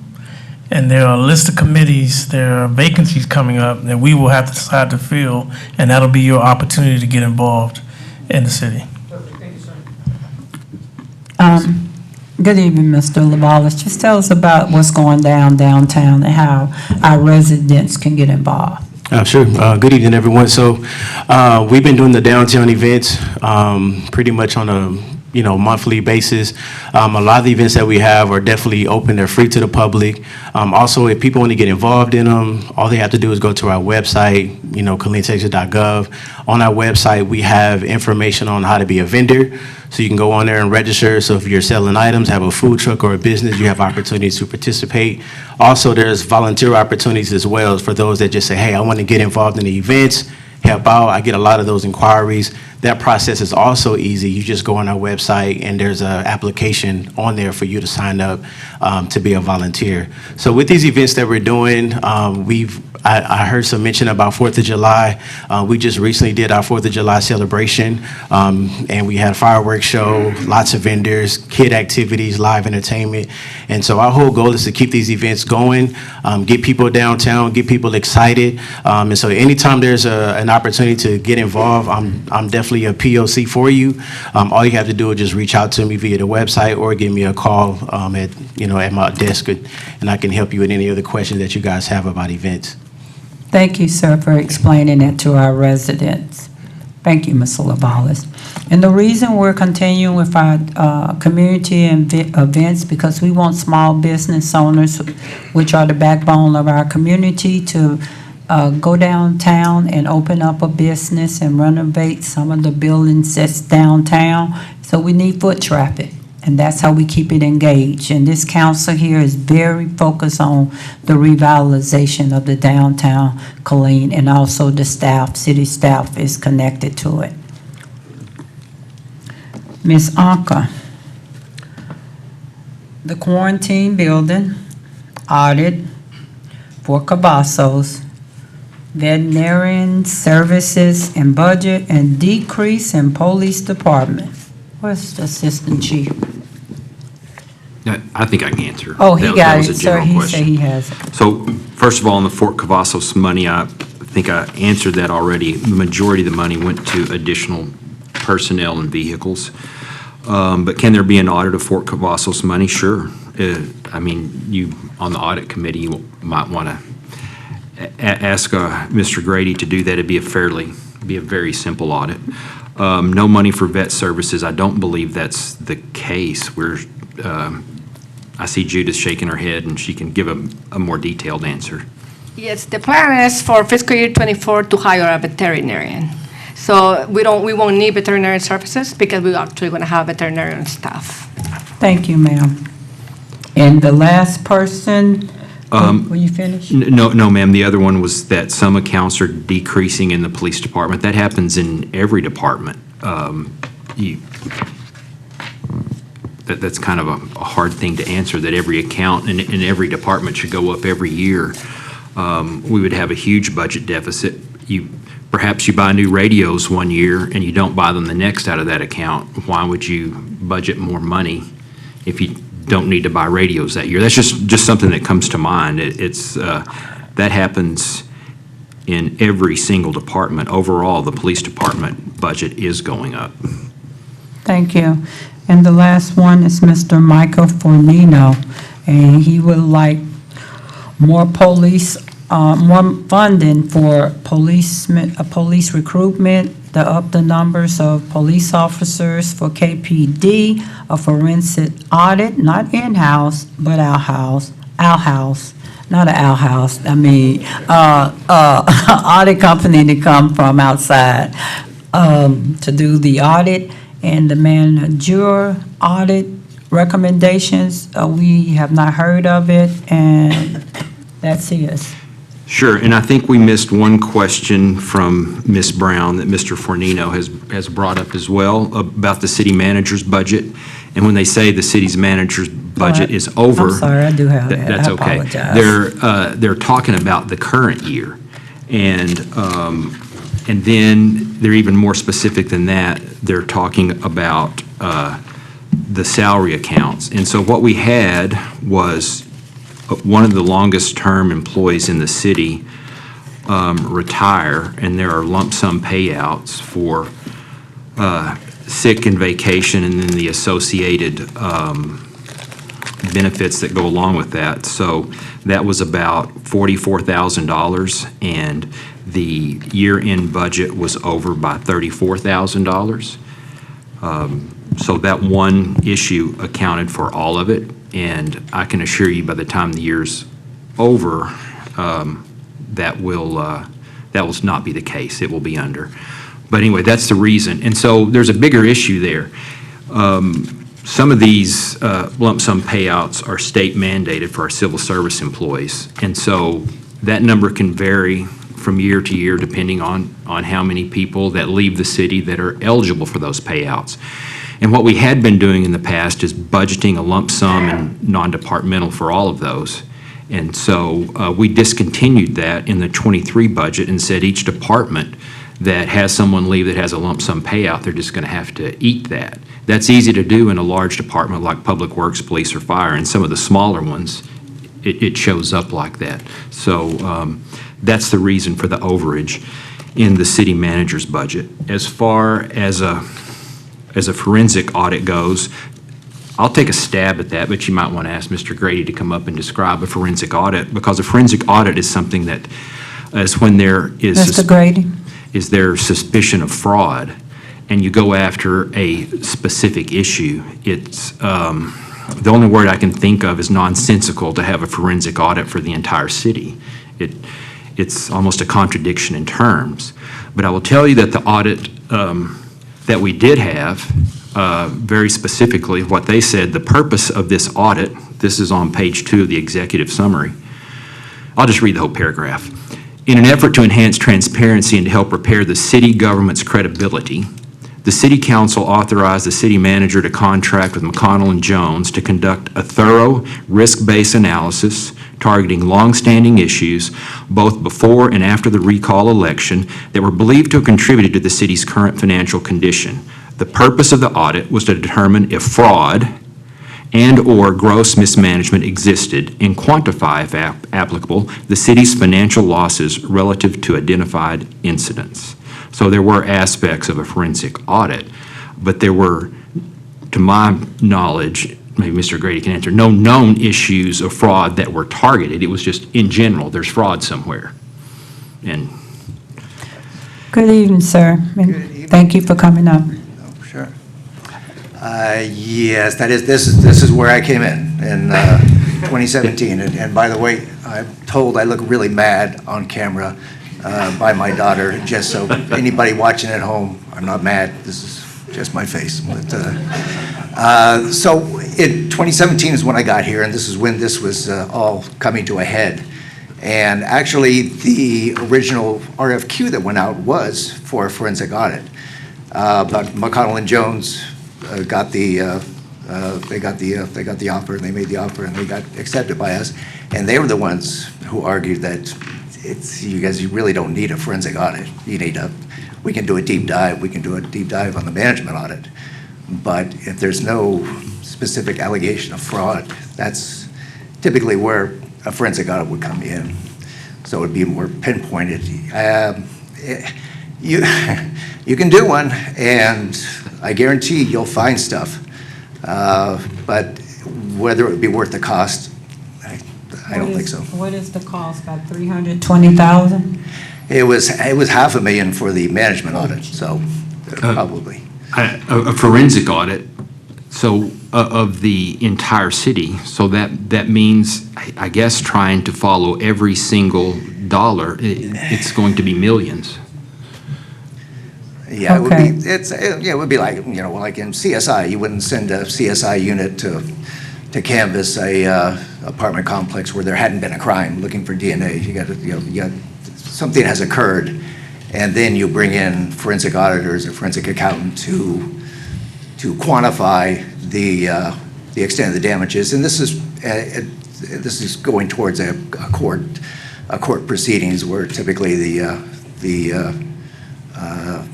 And there are a list of committees, there are vacancies coming up that we will have to decide to fill, and that'll be your opportunity to get involved in the city. Perfect. Thank you, sir. Good evening, Mr. Lavalas. Just tell us about what's going downtown and how our residents can get involved. Sure. Good evening, everyone. So we've been doing the downtown events pretty much on a monthly basis. A lot of the events that we have are definitely open. They're free to the public. Also, if people want to get involved in them, all they have to do is go to our website, KileenTexas.gov. On our website, we have information on how to be a vendor. So you can go on there and register. So if you're selling items, have a food truck or a business, you have opportunities to participate. Also, there's volunteer opportunities as well for those that just say, hey, I want to get involved in the events, help out. I get a lot of those inquiries. That process is also easy. You just go on our website and there's an application on there for you to sign up to be a volunteer. So with these events that we're doing, I heard some mention about 4th of July. We just recently did our 4th of July celebration, and we had a fireworks show, lots of vendors, kid activities, live entertainment. And so our whole goal is to keep these events going, get people downtown, get people excited. And so anytime there's an opportunity to get involved, I'm definitely a POC for you. All you have to do is just reach out to me via the website or give me a call at my desk, and I can help you with any other questions that you guys have about events. Thank you, sir, for explaining it to our residents. Thank you, Mr. Lavalley. And the reason we're continuing with our community events, because we want small business owners, which are the backbone of our community, to go downtown and open up a business and renovate some of the buildings that's downtown. So we need foot traffic, and that's how we keep it engaged. And this council here is very focused on the revitalization of the downtown Killeen, and also the staff, city staff is connected to it. Ms. Anka, the quarantine building audit for Cavazos, veterinarian services and budget, and decrease in police department. Where's the assistant chief? I think I can answer. Oh, he That got was it, a sir. general He question. said he has it. So first of all, on the Fort Cavazos money, I think I answered that already. The majority of the money went to additional personnel and vehicles. But can there be an audit of Fort Cavazos money? Sure. I mean, you, on the audit committee, you might want to ask Mr. Grady to do that. It'd be a very simple audit. No money for vet services. I don't believe that's the case. I see Judith shaking her head, and she can give a more detailed answer. Yes, the plan is for fiscal year '24 to hire a veterinarian. So we won't need veterinary services because we're actually going to have veterinarian staff. Thank you, ma'am. And the last person, will you finish? No, ma'am. The other one was that some accounts are decreasing in the police department. That happens in every department. That's kind of a hard thing to answer, that every account in every department should go up every year. We would have a huge budget deficit. Perhaps you buy new radios one year and you don't buy them the next out of that account. Why would you budget more money if you don't need to buy radios that year? That's just something that comes to mind. That happens in every single department. Overall, the police department budget is going up. Thank you. And the last one is Mr. Michael Fornino, and he would like more more funding for police recruitment, to up the numbers of police officers for KPD, a forensic audit, not in-house, but outhouse, not an outhouse, I mean, audit company to come from outside to do the audit, and the manager audit recommendations, we have not heard of it, and that's it. Sure, and I think we missed one question from Ms. Brown that Mr. Fornino has brought up as well about the city manager's budget. And when they say the city's manager's budget is over. I'm sorry, I do have that. That's I okay. apologize. They're talking about the current year. And then they're even more specific than that. They're talking about the salary accounts. And so what we had was one of the longest-term employees in the city retire, and there are lump sum payouts for sick and vacation, and then the associated benefits that go along with that. So that was about $44,000, and the year-end budget was over by $34,000. So that one issue accounted for all of it. And I can assure you, by the time the year's over, that will not be the case. It will be under. But anyway, that's the reason. And so there's a bigger issue there. Some of these lump sum payouts are state mandated for our civil service employees. And so that number can vary from year to year depending on how many people that leave the city that are eligible for those payouts. And what we had been doing in the past is budgeting a lump sum and non-departmental for all of those. And so we discontinued that in the '23 budget and said each department that has someone leave that has a lump sum payout, they're just going to have to eat that. That's easy to do in a large department like Public Works, Police, or Fire. And some of the smaller ones, it shows up like that. So that's the reason for the overage in the city manager's budget. As far as a forensic audit goes, I'll take a stab at that, but you might want to ask Mr. Grady to come up and describe a forensic audit, because a forensic audit is something that is when there is... Mr. Grady? is there suspicion of fraud, and you go after a specific issue, it's, the only word I can think of is nonsensical to have a forensic audit for the entire city. It's almost a contradiction in terms. But I will tell you that the audit that we did have, very specifically, what they said, the purpose of this audit, this is on page 2 of the executive summary. I'll just read the whole paragraph. In an effort to enhance transparency and to help repair the city government's credibility, the City Council authorized the city manager to contract with McConnell and Jones to conduct a thorough risk-based analysis targeting long-standing issues both before and after the recall election that were believed to have contributed to the city's current financial condition. The purpose of the audit was to determine if fraud and/or gross mismanagement existed and quantify, if applicable, the city's financial losses relative to identified incidents. So there were aspects of a forensic audit, but there were, to my knowledge, maybe Mr. Grady can answer, no known issues of fraud that were targeted. It was just, in general, there's fraud somewhere. And Good evening, sir. And thank you for coming up. Sure. Yes, this is where I came in 2017. And by the way, I'm told I look really mad on camera by my daughter, just so anybody watching at home, I'm not mad. This is just my face. But, so in 2017 is when I got here, and this is when this was all coming to a head. And actually, the original RFQ that went out was for a forensic audit. But McConnell and Jones got the offer, and they made the offer, and they got accepted by us. And they were the ones who argued that you really don't need a forensic audit. We can do a deep dive. We can do a deep dive on the management audit. But if there's no specific allegation of fraud, that's typically where a forensic audit would come in. So it'd be more pinpointed. You can do one, and I guarantee you'll find stuff. But whether it would be worth the cost, I don't think so. What is the cost, about $320,000? It was $500,000 for the management audit, so probably. a forensic audit, so of the entire city, so that means, I guess, trying to follow every single dollar, it's going to be millions. Yeah, it would be like, like in CSI, you wouldn't send a CSI unit to canvass a apartment complex where there hadn't been a crime looking for DNA. You got something has occurred, and then you bring in forensic auditors or forensic accountant to quantify the extent of the damages. And this is going towards a court proceedings where typically the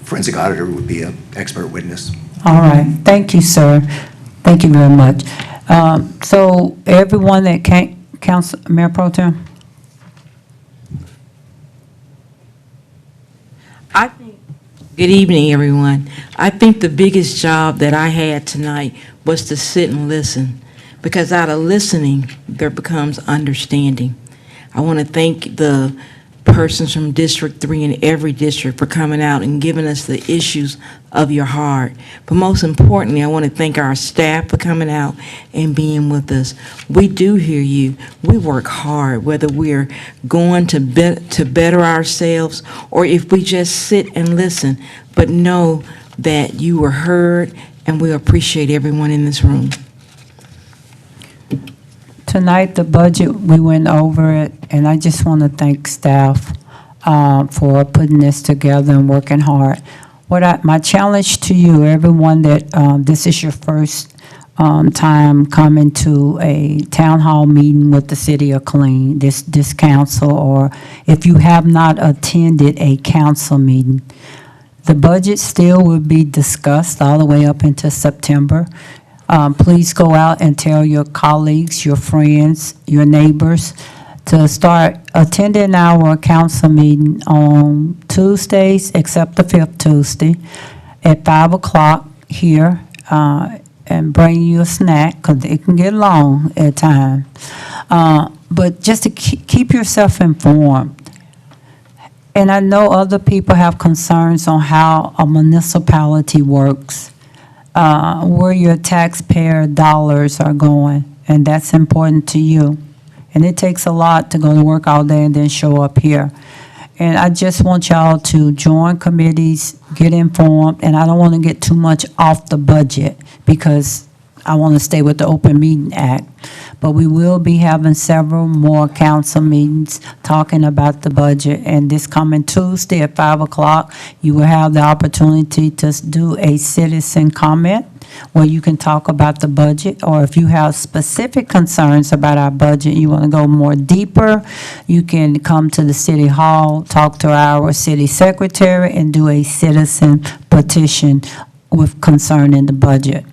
forensic auditor would be an expert witness. All right. Thank you, sir. Thank you very much. So everyone that came, Council, Mayor Pro Tem? Good evening, everyone. I think the biggest job that I had tonight was to sit and listen, because out of listening, there becomes understanding. I want to thank the persons from District 3 and every district for coming out and giving us the issues of your heart. But most importantly, I want to thank our staff for coming out and being with us. We do hear you. We work hard, whether we're going to better ourselves or if we just sit and listen. But know that you were heard, and we appreciate everyone in this room. Tonight, the budget, we went over it, and I just want to thank staff for putting this together and working hard. My challenge to you, everyone that this is your first time coming to a town hall meeting with the city of Killeen, this council, or if you have not attended a council meeting, the budget still will be discussed all the way up into September. Please go out and tell your colleagues, your friends, your neighbors to start attending our council meeting on Tuesdays, except the 5th Tuesday, at 5 o'clock here, and bring you a snack, because it can get long at times. But just to keep yourself informed. And I know other people have concerns on how a municipality works, where your taxpayer dollars are going, and that's important to you. And it takes a lot to go to work all day and then show up here. And I just want y'all to join committees, get informed, and I don't want to get too much off the budget because I want to stay with the Open Meeting Act. But we will be having several more council meetings talking about the budget. And this coming Tuesday at 5 o'clock, you will have the opportunity to do a citizen comment where you can talk about the budget, or if you have specific concerns about our budget, you want to go more deeper, you can come to the city hall, talk to our city secretary, and do a citizen petition with concern in the budget.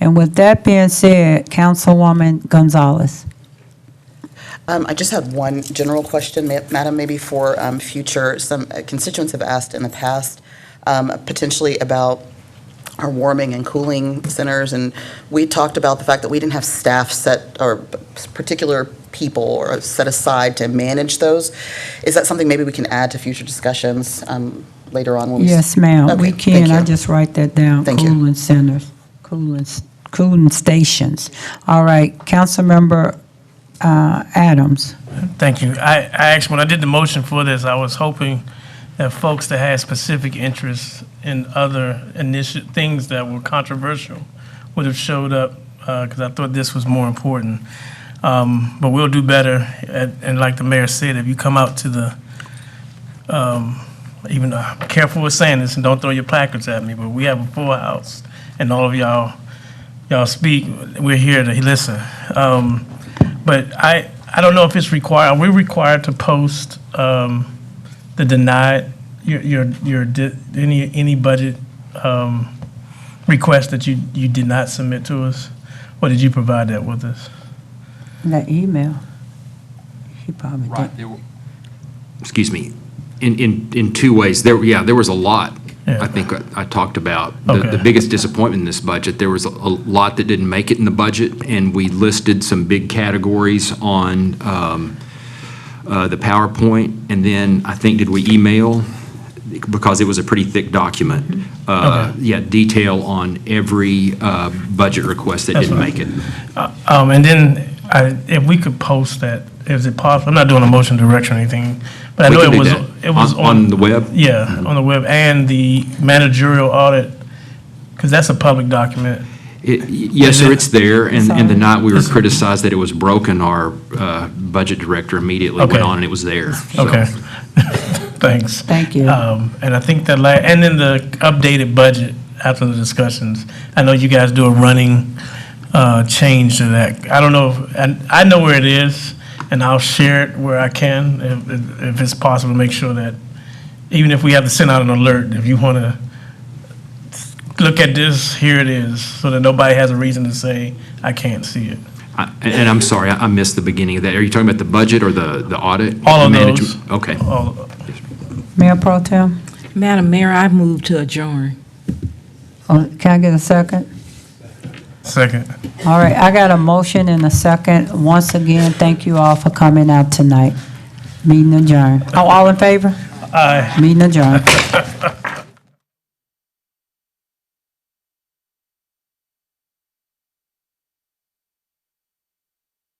And with that being said, Councilwoman Gonzalez. I just have one general question, Madam, maybe for future. Some constituents have asked in the past, potentially about our warming and cooling centers, and we talked about the fact that we didn't have staff set, or particular people or set aside to manage those. Is that something maybe we can add to future discussions later on? When we Yes, ma'am, Okay, we thank can. I you. just write that down. Thank you. Cooling centers, cooling stations. All right, Councilmember Adams. Thank you. I actually, when I did the motion for this, I was hoping that folks that had specific interests in other things that were controversial would have showed up, because I thought this was more important. But we'll do better, and like the mayor said, if you come out to the, even be careful with saying this and don't throw your placards at me, but we have a full house, and all of y'all speak, we're here to listen. But I don't know if it's required, are we required to post the denied, any budget request that you did not submit to us? Or did you provide that with us? That email. He probably did. Excuse me, in two ways. There was a lot, I think I talked about. The biggest disappointment in this budget, there was a lot that didn't make it in the budget, and we listed some big categories on the PowerPoint, and then I think, did we email? Because it was a pretty thick document. Detail on every budget request that didn't make it. And then if we could post that, is it possible? I'm not doing a motion direction or anything, but I We know can it do was, that. it was On the web? Yeah, on the web, and the managerial audit, because that's a public document. Yes, sir, it's there, and the night we were criticized that it was broken, our budget director immediately went on and it was there. So. Okay. Thanks. Thank you. And I think that, and then the updated budget after the discussions. I know you guys do a running change to that. I don't know, and I know where it is, and I'll share it where I can, if it's possible, to make sure that, even if we have to send out an alert, if you want to look at this, here it is, so that nobody has a reason to say, I can't see it. And I'm sorry, I missed the beginning of that. Are you talking about the budget or the audit? All of Management? those. Okay. Mayor Pro Tem? Madam Mayor, I move to adjourn. Can I get a second? Second. All right, I got a motion and a second. Once again, thank you all for coming out tonight. Meeting adjourned. All in favor? Aye. Meeting adjourned.